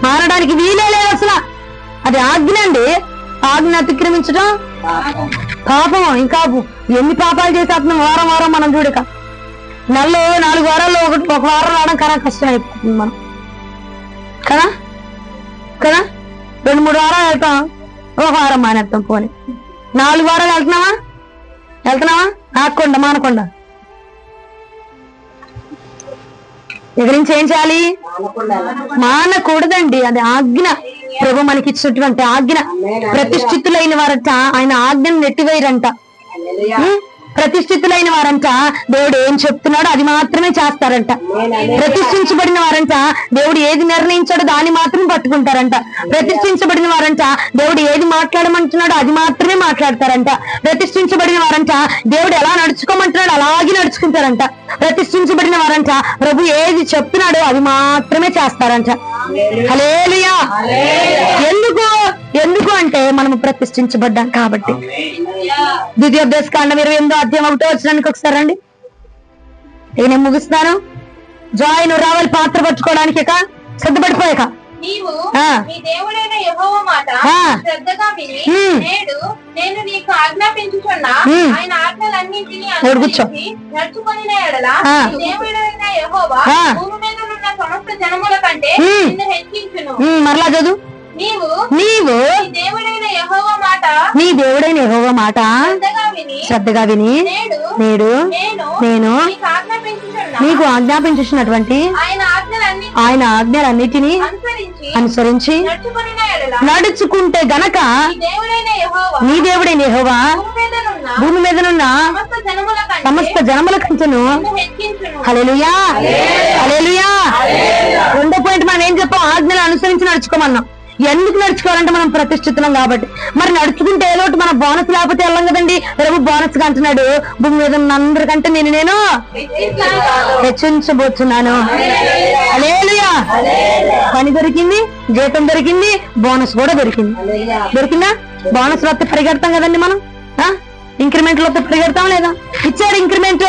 మానడానికి వీలే లేదు అసలు. అది ఆజ్ఞ అండి. ఆజ్ఞ అతిక్రమించడం పాపం. ఇంకా ఎన్ని పాపాలు చేసేస్తున్నాం వారం వారం మనం చూడక. నెలలో 4 వారాల్లో ఒక వారం రావడం కన్నా కష్టం అయిపోతుంది మనం కదా కదా. 2-3 వారాలు వెళ్తాం, ఒక వారం మానేస్తాం. పోనీ 4 వారాలు వెళ్తున్నావా? ఆకుండా మానకుండా దగ్గర నుంచి ఏం చేయాలి? మానకూడదండి. అది ఆజ్ఞ. ప్రభు మనకి ఇచ్చినటువంటి ఆజ్ఞ. ప్రతిష్ఠితులైన వారంట ఆయన ఆజ్ఞను నెట్టివేయరంట. ప్రతిష్ఠితులైన వారంట దేవుడు ఏం చెప్తున్నాడో అది మాత్రమే చేస్తారంట. ప్రతిష్ఠించబడిన వారంట దేవుడు ఏది నిర్ణయించాడో దాన్ని మాత్రమే పట్టుకుంటారంట. ప్రతిష్ఠించబడిన వారంట దేవుడు ఏది మాట్లాడమంటున్నాడో అది మాత్రమే మాట్లాడతారంట. ప్రతిష్ఠించబడిన వారంట దేవుడు ఎలా నడుచుకోమంటున్నాడో అలాగే నడుచుకుంటారంట. ప్రతిష్ఠించబడిన వారంట ప్రభు ఏది చెప్తున్నాడో అది మాత్రమే చేస్తారంట. హల్లెలూయా. ఎందుకు అంటే మనము ప్రతిష్ఠించబడ్డాం కాబట్టి. ద్వితీయోపదేశకాండం 28వ అధ్యాయం 1వ వచనానికి ఒకసారి రండి. నేను ముగిస్తాను. జాయ్ నువ్వు రావాలి పాత్ర పట్టుకోవడానికి సిద్ధపడిపోయాక నీవు నీ దేవుడైన యెహోవా మాట శ్రద్ధగా విని నేడు నేను నీకు ఆజ్ఞాపించుచున్నా ఆయన ఆజ్ఞలన్నింటినీ అనుసరించి నడుచుకొనిన యెడల నీ దేవుడైన యెహోవా భూమి మీద ఉన్న సమస్త జనముల కంటే నిన్ను హెచ్చించును. మరలా చదువు. నీవు నీ దేవుడైన యెహోవా మాట శ్రద్ధగా విని నేడు నేను నీకు ఆజ్ఞాపించుచున్నటువంటి ఆయన ఆజ్ఞలన్నిటినీ అనుసరించి నడుచుకుంటే గనక నీ దేవుడైన యెహోవా భూమి మీదనున్న సమస్త జనముల కంచెను. హల్లెలూయా హల్లెలూయా. రెండో పాయింట్ మనం ఏం చెప్పాం? ఆజ్ఞలు అనుసరించి నడుచుకోమన్నాం. ఎందుకు నడుచుకోవాలంటే మనం ప్రతిష్ఠితున్నాం కాబట్టి. మరి నడుచుకుంటే ఏదో మన బోనస్ లేకపోతే వెళ్ళం కదండి. రేపు బోనస్ గా అంటున్నాడు, భూమి మీద ఉన్న అందరికంటే నేను హెచ్చించబోతున్నాను. హల్లెలూయా. పని దొరికింది, జీతం దొరికింది, బోనస్ కూడా దొరికింది. దొరికిందా? బోనస్ వస్తే పరిగెడతాం కదండి మనం. ఇంక్రిమెంట్ వస్తే పరిగెడతాం లేదా? ఇచ్చాడు ఇంక్రిమెంట్.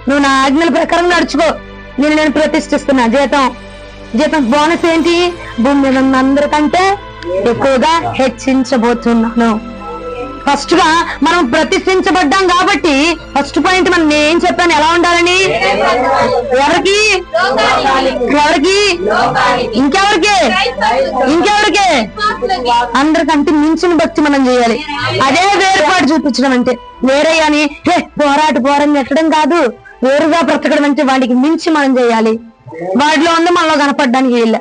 నువ్వు నా ఆజ్ఞల ప్రకారం నడుచుకో, నేను ప్రతిష్ఠిస్తున్నా. జీతం బోనస్ ఏంటి? భూమి మీద ఉన్న అందరికంటే ఎక్కువగా హెచ్చించబోతున్నాను. ఫస్ట్ గా మనం ప్రతిష్ఠించబడ్డాం కాబట్టి ఫస్ట్ పాయింట్ మనం ఏం చెప్పాను? ఎలా ఉండాలని? ఎవరికి? ఇంకెవరికి? అందరికంటే మించిన భక్తి మనం చేయాలి. అదే వేరుపాటు చూపించడం అంటే. వేరే అని పోరాటం ఎట్టడం కాదు. వేరుగా బ్రతకడం అంటే వాడికి మించి మనం చేయాలి. వాడిలో ఉంది మనలో కనపడడానికి వీళ్ళ,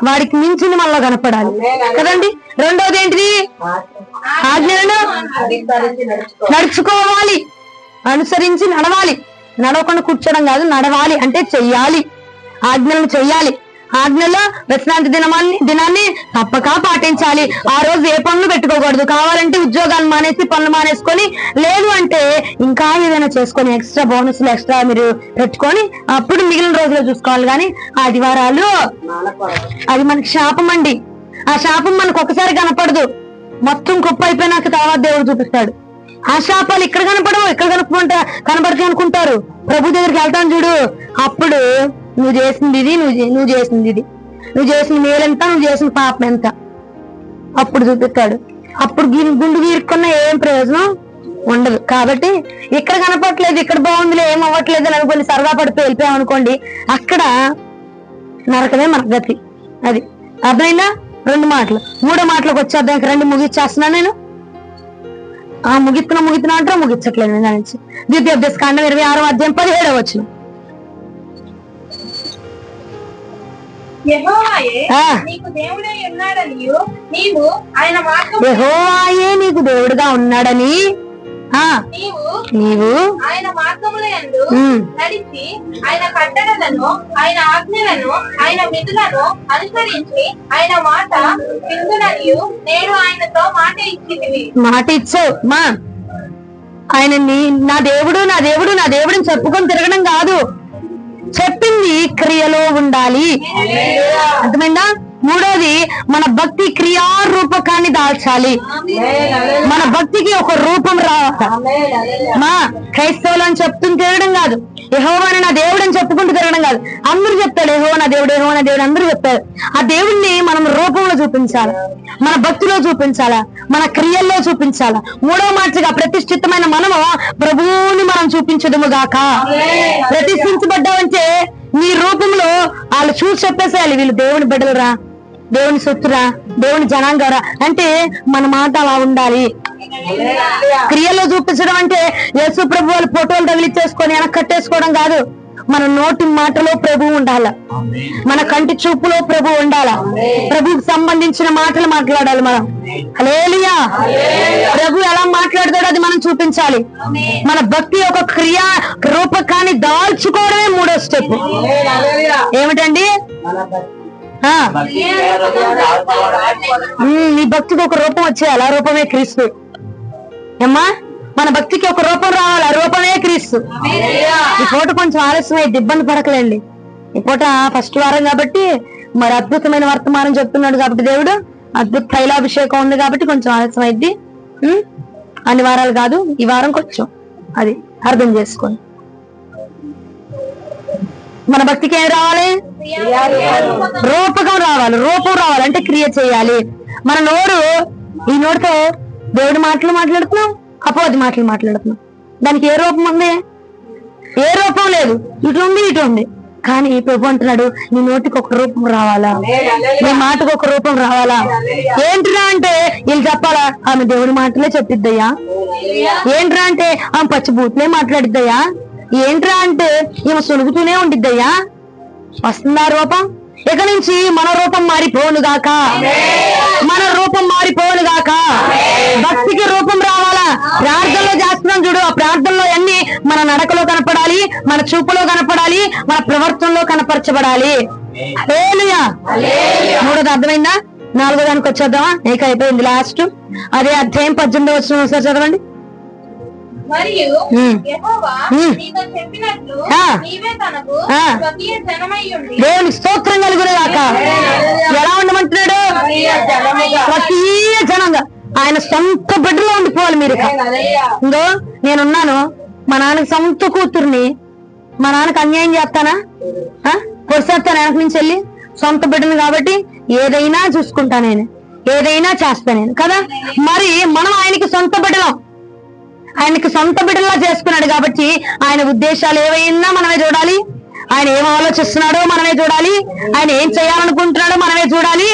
వాడికి మించింది మనలో కనపడాలి కదండి. రెండోది ఏంటిది? ఆజ్ఞలను నడుచుకోవాలి, అనుసరించి నడవాలి. నడవకుండా కూర్చోడం కాదు, నడవాలి అంటే చెయ్యాలి. ఆజ్ఞలను చెయ్యాలి. ఆజ్ఞలో విశ్రాంతి దినాన్ని తప్పక పాటించాలి. ఆ రోజు ఏ పనులు పెట్టుకోకూడదు. కావాలంటే ఉద్యోగాలు మానేసి పనులు మానేసుకొని, లేదు అంటే ఇంకా ఏదైనా చేసుకొని ఎక్స్ట్రా బోనస్లు ఎక్స్ట్రా మీరు పెట్టుకొని అప్పుడు మిగిలిన రోజులు చూసుకోవాలి. కానీ ఆదివారాలు అది మనకి శాపం అండి. ఆ శాపం మనకు ఒకసారి కనపడదు, మొత్తం కుప్ప అయిపోయినాక తర్వాత దేవుడు చూపిస్తాడు. ఆ శాపాలు ఇక్కడ కనపడవు, ఇక్కడ కనపడతాయి అనుకుంటారు. ప్రభు దగ్గరికి వెళ్తాను చూడు, అప్పుడు నువ్వు చేసింది ఇది, నువ్వు చేసింది ఇది, నువ్వు చేసిన మేలెంత, నువ్వు చేసిన పాపం ఎంత, అప్పుడు చూపిస్తాడు. అప్పుడు గుండు గీరుకున్న ఏం ప్రయోజనం ఉండదు. కాబట్టి ఇక్కడ కనపడట్లేదు, ఇక్కడ బాగుందిలే, ఏం అవ్వట్లేదు అని అనుకోని సరదా పడిపోయి వెళ్ళిపోయాం అనుకోండి, అక్కడ నరకమే మన గతి. అది అర్థమైందా? రెండు మాటలు. మూడో మాటలకు వచ్చేద్దాం రండి, ముగిచ్చేస్తున్నాను నేను. ముగిస్తున్నా అంటారా? ముగించట్లేదు. దాని నుంచి ద్వితీయోపదేశకాండం 26వ అధ్యాయం 17వ వచనం. యెహోవాయే నీకు దేవుడుగా ఉన్నాడని నీవు ఆయన మార్గములందు నడిచి ఆయన కట్టడలను, ఆయన ఆజ్ఞలను, ఆయన విధులను అనుసరించి ఆయన మాట విందుననియు నేడు ఆయనతో మాట ఇచ్చావు. మా ఆయనని నా దేవుడు నా దేవుడు నా దేవుడిని చెప్పుకొని తిరగడం కాదు, చెప్పింది క్రియలో ఉండాలి. అర్థమైందా? మూడోది, మన భక్తి క్రియారూపకాన్ని దాల్చాలి. మన భక్తికి ఒక రూపం రావాలి. మా క్రైస్తవులు అని చెప్తూ తిరగడం కాదు, యెహోవాని నా దేవుడు అని చెప్పుకుంటూ తిరగడం కాదు. అందరూ చెప్తాడు యెహోవా నా దేవుడు, యెహోవా నా దేవుడు అందరూ చెప్తారు. ఆ దేవుణ్ణి మనం రూపంలో చూపించాలి, మన భక్తిలో చూపించాలా, మన క్రియల్లో చూపించాలా. మూడో మాటగా ప్రతిష్ఠితమైన మనము ప్రభువుని మనం చూపించదుము గాక. ప్రతిష్ఠించబడ్డామంటే నీ రూపంలో వాళ్ళు చూసి చెప్పేసేయాలి, వీళ్ళు దేవుని బిడ్డలురా, దేవుని సొత్తురా, దేవుని జనాంగరా అంటే మన మాట అలా ఉండాలి. క్రియలో చూపించడం అంటే యేసు ప్రభు వాళ్ళు ఫోటోలు తగిలిచ్చేసుకొని వెనక్కి కట్టేసుకోవడం కాదు. మన నోటి మాటలో ప్రభు ఉండాల, మన కంటి చూపులో ప్రభు ఉండాలా, ప్రభుకి సంబంధించిన మాటలు మాట్లాడాలి మనం. హల్లెలూయా. ప్రభు ఎలా మాట్లాడతాడో అది మనం చూపించాలి. మన భక్తి ఒక క్రియా రూపకాన్ని దాల్చుకోవడమే మూడో స్టెప్. ఏమిటండి? నీ భక్తికి ఒక రూపం వచ్చేయాలి, ఆ రూపమే క్రీస్తు. ఏమ్మా, మన భక్తికి ఒక రూపం రావాలి, ఆ రూపమే క్రీస్తు. ఈ పూట కొంచెం ఆలస్యం అయింది, ఇబ్బంది పడకలేండి. ఈ పూట ఫస్ట్ వారం కాబట్టి మరి అద్భుతమైన వర్తమానం చెప్తున్నాడు కాబట్టి దేవుడు, అద్భుత తైలాభిషేకం ఉంది కాబట్టి కొంచెం ఆలస్యం అయింది. అన్ని వారాలు కాదు, ఈ వారం కొంచెం అది అర్థం చేసుకోండి. మన భక్తికి ఏం రావాలి? రూపకం రావాలి. రూపం రావాలంటే క్రియ చేయాలి. మన నోరు, ఈ నోటితో దేవుడి మాటలు మాట్లాడుతున్నాం, అపవాది మాటలు మాట్లాడుతున్నాం. దానికి ఏ రూపం ఉంది? ఏ రూపం లేదు. ఇటు ఉంది, ఇటు ఉంది. కానీ ప్రభు అంటున్నాడు, నీ నోటికి ఒక రూపం రావాలా, నీ మాటకు ఒక రూపం రావాలా. ఏంటిరా అంటే వీళ్ళు చెప్పాలా, ఆమె దేవుడి మాటలే చెప్పిద్దయ్యా. ఏంట్రా అంటే ఆమె పచ్చిబూతులే మాట్లాడిద్దయ్యా. ఏంట్రా అంటే ఈమె సొలుగుతూనే ఉండిద్దయ్యా. వస్తుందా రూపం? ఇక నుంచి మన రూపం మారిపోను గాక, మన రూపం మారిపోను గాక. భక్తికి రూపం రావాలా. ప్రార్థనలో చేస్తున్నాం చూడు, ఆ ప్రార్థనలో అన్ని మన నడకలో కనపడాలి, మన చూపులో కనపడాలి, మన ప్రవర్తనలో కనపరచబడాలి. హల్లెలూయా. మూడోది అర్థమైందా? నాలుగో దానికి వచ్చేద్దామా? నీకు అయిపోయింది లాస్ట్. అదే అధ్యాయం 18వ వచనం ఒకసారి చదవండి. మరియు యెహోవా నీతో చెప్పినట్లు నీవే తనకు స్వకీయ జనమై ఉండి. దేవునికి స్తోత్రం కలుగును గాక. ఎలా ఉండమంటున్నాడు? స్వకీయ జనంగా, ఆయన సొంత బిడ్డలో ఉండిపోవాలి మీరు. ఇంకో నేనున్నాను, మా నాన్నకి సొంత కూతుర్ని, మా నాన్నకి అన్యాయం చేస్తానా? పొడిసేస్తాను వెనక నుంచి వెళ్ళి? సొంత బిడ్డను కాబట్టి ఏదైనా చూసుకుంటా నేను, ఏదైనా చేస్తా నేను కదా. మరి మనం ఆయనకి సొంత బిడ్డలం, ఆయనకి సొంత బిడ్డలా చేసుకున్నాడు కాబట్టి ఆయన ఉద్దేశాలు ఏవైనా మనమే చూడాలి, ఆయన ఏం ఆలోచిస్తున్నాడో మనమే చూడాలి, ఆయన ఏం చేయాలనుకుంటున్నాడో మనమే చూడాలి,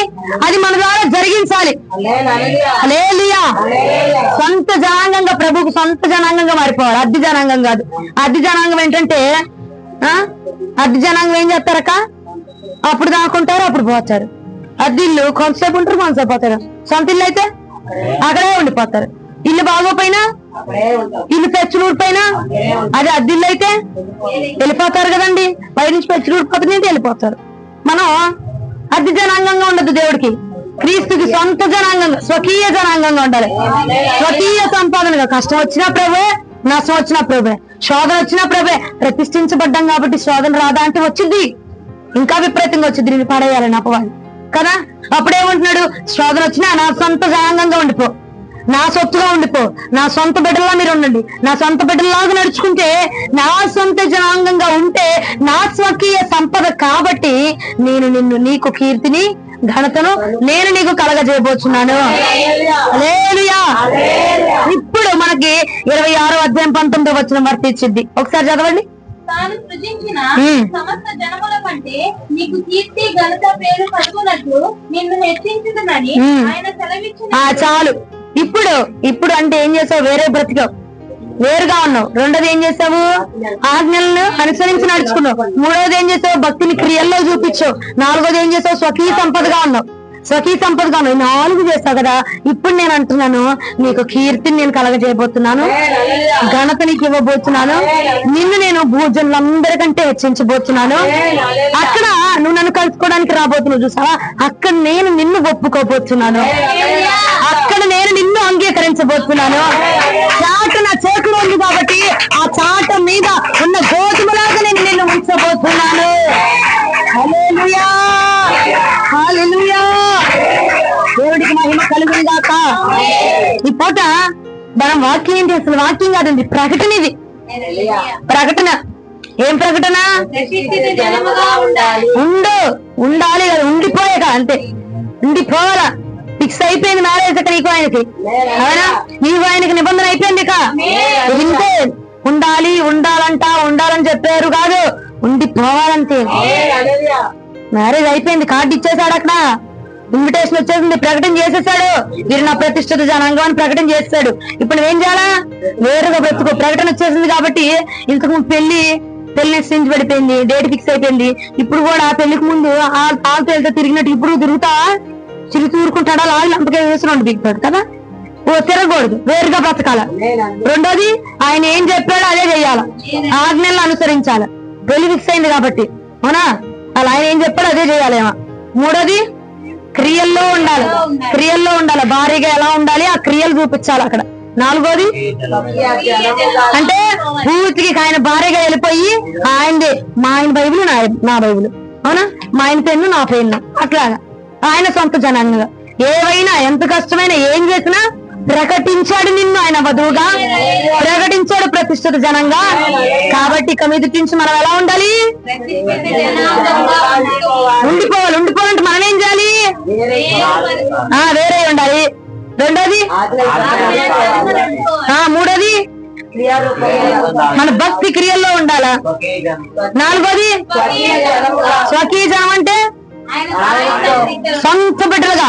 అది మన ద్వారా జరిగించాలి. హల్లెలూయా. సొంత జనాంగంగా, ప్రభుకు సొంత జనాంగంగా మారిపోవాలి. అద్దె జనాంగం కాదు. అద్దె జనాంగం ఏంటంటే అద్దె జనాంగం ఏం చేస్తారక్క? అప్పుడు దాక్కుంటారు, అప్పుడు పోతారు. అద్దిల్లు కొంతసేపు ఉంటారు, కొంతసేపు పోతారు. సొంత ఇల్లు అయితే అక్కడే ఉండిపోతారు. ఇల్లు బాగోపోయినా, ఇల్లు పెచ్చులూరిపోయినా, అదే అద్దిల్లు అయితే వెళ్ళిపోతారు కదండి. బయట నుంచి పెచ్చులూరిపోతే వెళ్ళిపోతారు. మనం అద్దె జనాంగంగా ఉండదు. దేవుడికి, క్రీస్తుకి సొంత జనాంగంగా, స్వకీయ జనాంగంగా ఉండాలి. స్వకీయ సంపాదనగా. కష్టం వచ్చినా ప్రభే, నష్టం వచ్చినా ప్రభే, శోధన వచ్చినా ప్రభే. ప్రతిష్ఠించబడ్డాం కాబట్టి శోధన రాదా అంటే వచ్చింది, ఇంకా విపరీతంగా వచ్చింది. నేను పడేయాలని అపవాది కదా. అప్పుడేమంటున్నాడు? శోధన వచ్చినా నా సొంత జనాంగంగా ఉండిపో, నా సొత్తుగా ఉండిపో, నా సొంత బిడ్డలా మీరు ఉండండి. నా సొంత బిడ్డలాగా నడుచుకుంటే, నా సొంత జనాంగంగా ఉంటే నా స్వకీయ సంపద కాబట్టి నేను నిన్ను, నీకు కీర్తిని, ఘనతను నేను నీకు కలగజేయబోతున్నాను. హల్లెలూయా. ఇప్పుడు మనకి 26వ అధ్యాయం 19వ వచనం వర్తించింది. ఒకసారి చదవండి. తాను సృజించిన సమస్త జనముల కంటే నీకు కీర్తి, ఘనత, పేరు కలుగునట్లు నిన్ను హెచ్చించునని ఆయన సెలవిచ్చిన. చాలు. ఇప్పుడు అంటే ఏం చేసావు? వేరే బ్రతికావు, వేరుగా ఉన్నావు. రెండోది ఏం చేసావు? ఆజ్ఞలను అనుసరించి నడుచుకున్నావు. మూడోది ఏం చేసావు? భక్తిని క్రియల్లో చూపించావు. నాలుగోది ఏం చేసావు? స్వకీయ సంపదగా ఉన్నావు. స్వకీయ సంపదగా ఉన్నావు. 4 చేస్తావు కదా. ఇప్పుడు నేను అంటున్నాను, నీకు కీర్తిని నేను కలగజేయబోతున్నాను, ఘనత నీకు ఇవ్వబోతున్నాను, నిన్ను నేను భూజనులందరికంటే హెచ్చించబోతున్నాను. అక్కడ నువ్వు నన్ను కలుసుకోవడానికి రాబోతున్నావు చూసావా, అక్కడ నేను నిన్ను ఒప్పుకోబోతున్నాను, అక్కడ నేను నిన్ను అంగీకరించబోతున్నాను. చాట నా చేతిలో ఉంది కాబట్టి ఆ చాట మీద ఉన్న గోధుమలాగా నేను నిన్ను ఉంచబోతున్నాను. హల్లెలూయా. హల్లెలూయా. దేవుడికి మహిమ కలుగును గాక. ఈ పూట మనం వాక్యం ఏంటి? అసలు వాక్యం కాదండి, ప్రకటన. ఇది ప్రకటన. ఏం ప్రకటన? ఉండాలి కదా, ఉండిపోయాక అంతే. ఉండిపోవాలా. ఫిక్స్ అయిపోయింది మ్యారేజ్ అక్కడ నీకు ఆయనకి, అవునా? నీకు ఆయనకి నిబంధన అయిపోయింది. ఇక ఇంతే. ఉండాలని చెప్పారు కాదు, ఉండిపోవాలంతే. మ్యారేజ్ అయిపోయింది, కార్డు ఇచ్చేసాడు, అక్కడ ఇన్విటేషన్ వచ్చేసింది, ప్రకటన చేసేసాడు. వీరు నా ప్రతిష్ఠిత జనాంగం అని ప్రకటన చేస్తాడు. ఇప్పుడు నువ్వేం చేయాలా? వేరుగా బ్రతుకో. ప్రకటన వచ్చేసింది కాబట్టి ఇంతకు పెళ్లి నిశ్చయించి పడిపోయింది, డేట్ ఫిక్స్ అయిపోయింది. ఇప్పుడు కూడా పెళ్లికి ముందు ఆళ్ళతో వెళ్తే తిరిగినట్టు ఇప్పుడు తిరుగుతా ఊరుకుంటాడా? లాగి లంపకే వేసినట్టు దిగుతాడు కదా. తిరగకూడదు, వేరుగా బ్రతకాల. రెండోది, ఆయన ఏం చెప్పాడో అదే చెయ్యాల, ఆజ్ఞలను అనుసరించాల. పెళ్లి ఫిక్స్ అయింది కాబట్టి, అవునా? అలా ఆయన ఏం చెప్పాడో అదే చేయాలేమో. మూడోది, క్రియల్లో ఉండాలి. భారీగా ఎలా ఉండాలి ఆ క్రియలు చూపించాలి అక్కడ. నాలుగోది అంటే పూర్తికి ఆయన భారీగా వెళ్ళిపోయి ఆయనదే, మా ఆయన బైబిల్ నా బైబిల్, అవునా? మా ఆయన పెన్ను నా పెన్ను, అట్లాగా ఆయన సొంత జనాంగంగా. ఏవైనా ఎంత కష్టమైనా ఏం చేసినా ప్రకటించాడు నిన్ను ఆయన వధువుగా, ప్రకటించాడు ప్రతిష్ఠిత జనంగా. కాబట్టి ఇక మీదటి నుంచి మనం ఎలా ఉండాలి? ఉండిపోవాలంటే మనం ఏం చేయాలి? వేరే ఉండాలి. రెండోది, మూడోది మన భక్తి క్రియల్లో ఉండాలా. నాలుగోది స్వకీయ జనం అంటే సొంత బిడ్డలుగా,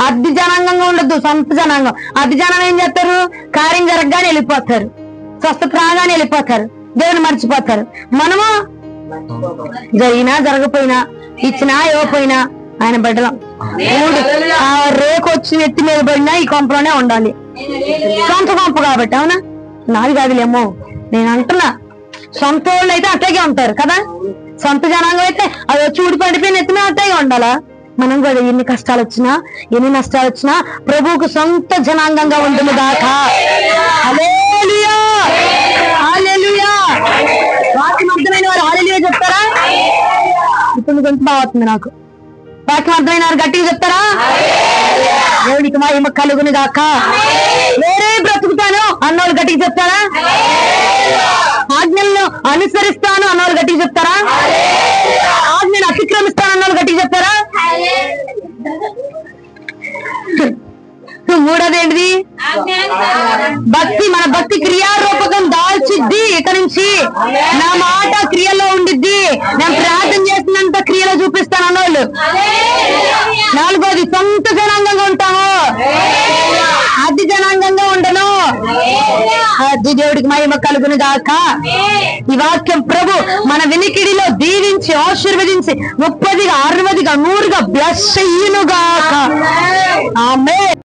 అద్దె జనాంగంగా ఉండద్దు, సొంత జనాంగం. అద్దె జనం ఏం చేస్తారు? కార్యం జరగగానే వెళ్ళిపోతారు, స్వస్థత రాగానే వెళ్ళిపోతారు, దేవుని మర్చిపోతారు. మనము జరిగినా జరగపోయినా, ఇచ్చినా ఇవ్వపోయినా ఆయన బిడ్డలం. ఆ రేకు వచ్చి నెత్తి మీద పడినా ఈ కొంపలోనే ఉండాలి. సొంత కొంప కాబట్టి. అవునా? నాది కాదులేమో, నేను అంటున్నా. సొంత వాళ్ళు అయితే అట్లాగే ఉంటారు కదా. సొంత జనాంగం అయితే అది వచ్చి ఊడిపడిపోయి నెత్తి మీద అట్లాగే ఉండాలా. మనం కూడా ఎన్ని కష్టాలు వచ్చినా, ఎన్ని నష్టాలు వచ్చినా ప్రభువుకు సొంత జనాంగంగా ఉంటుంది దాకా. హల్లెలూయా, హల్లెలూయా. వాక్యం అర్థమైన వారు హల్లెలూయా చెప్తారా? ఇప్పుడు కొంచెం బాగుంది నాకు. వాక్యం అర్థమైన వారు గట్టిగా చెప్తారా? దేవునికి మహిమ కలుగును గాక. వేరే బ్రతుకుతాను అన్నోళ్ళు గట్టిగా చెప్తారా? ఆజ్ఞలను అనుసరిస్తాను అన్నోళ్ళు గట్టిగా చెప్తారా? ఆజ్ఞను అతిక్రమిస్తాను అన్నోళ్ళు గట్టిగా చెప్తారా? మూడోది ఏంటిది? భక్తి. మన భక్తి క్రియారూపకం దాల్చిద్ది. ఇక నుంచి నా మాట క్రియలో ఉండిద్ది. నేను ప్రార్థన చేసినంత క్రియలో చూపిస్తాను అన్నోళ్ళు. నాలుగోది సొంత జనాంగంగా ఉంటాము, అతి జనాంగంగా ఉండను. అది దేవుడికి మహిమ కలుగును గాక. ఈ వాక్యం ప్రభు మన వినికిడిలో దీవించి ఆశీర్వదించి 30గా 60గా 100గా బ్లెస్ అయ్యును గాక. ఆమేన్.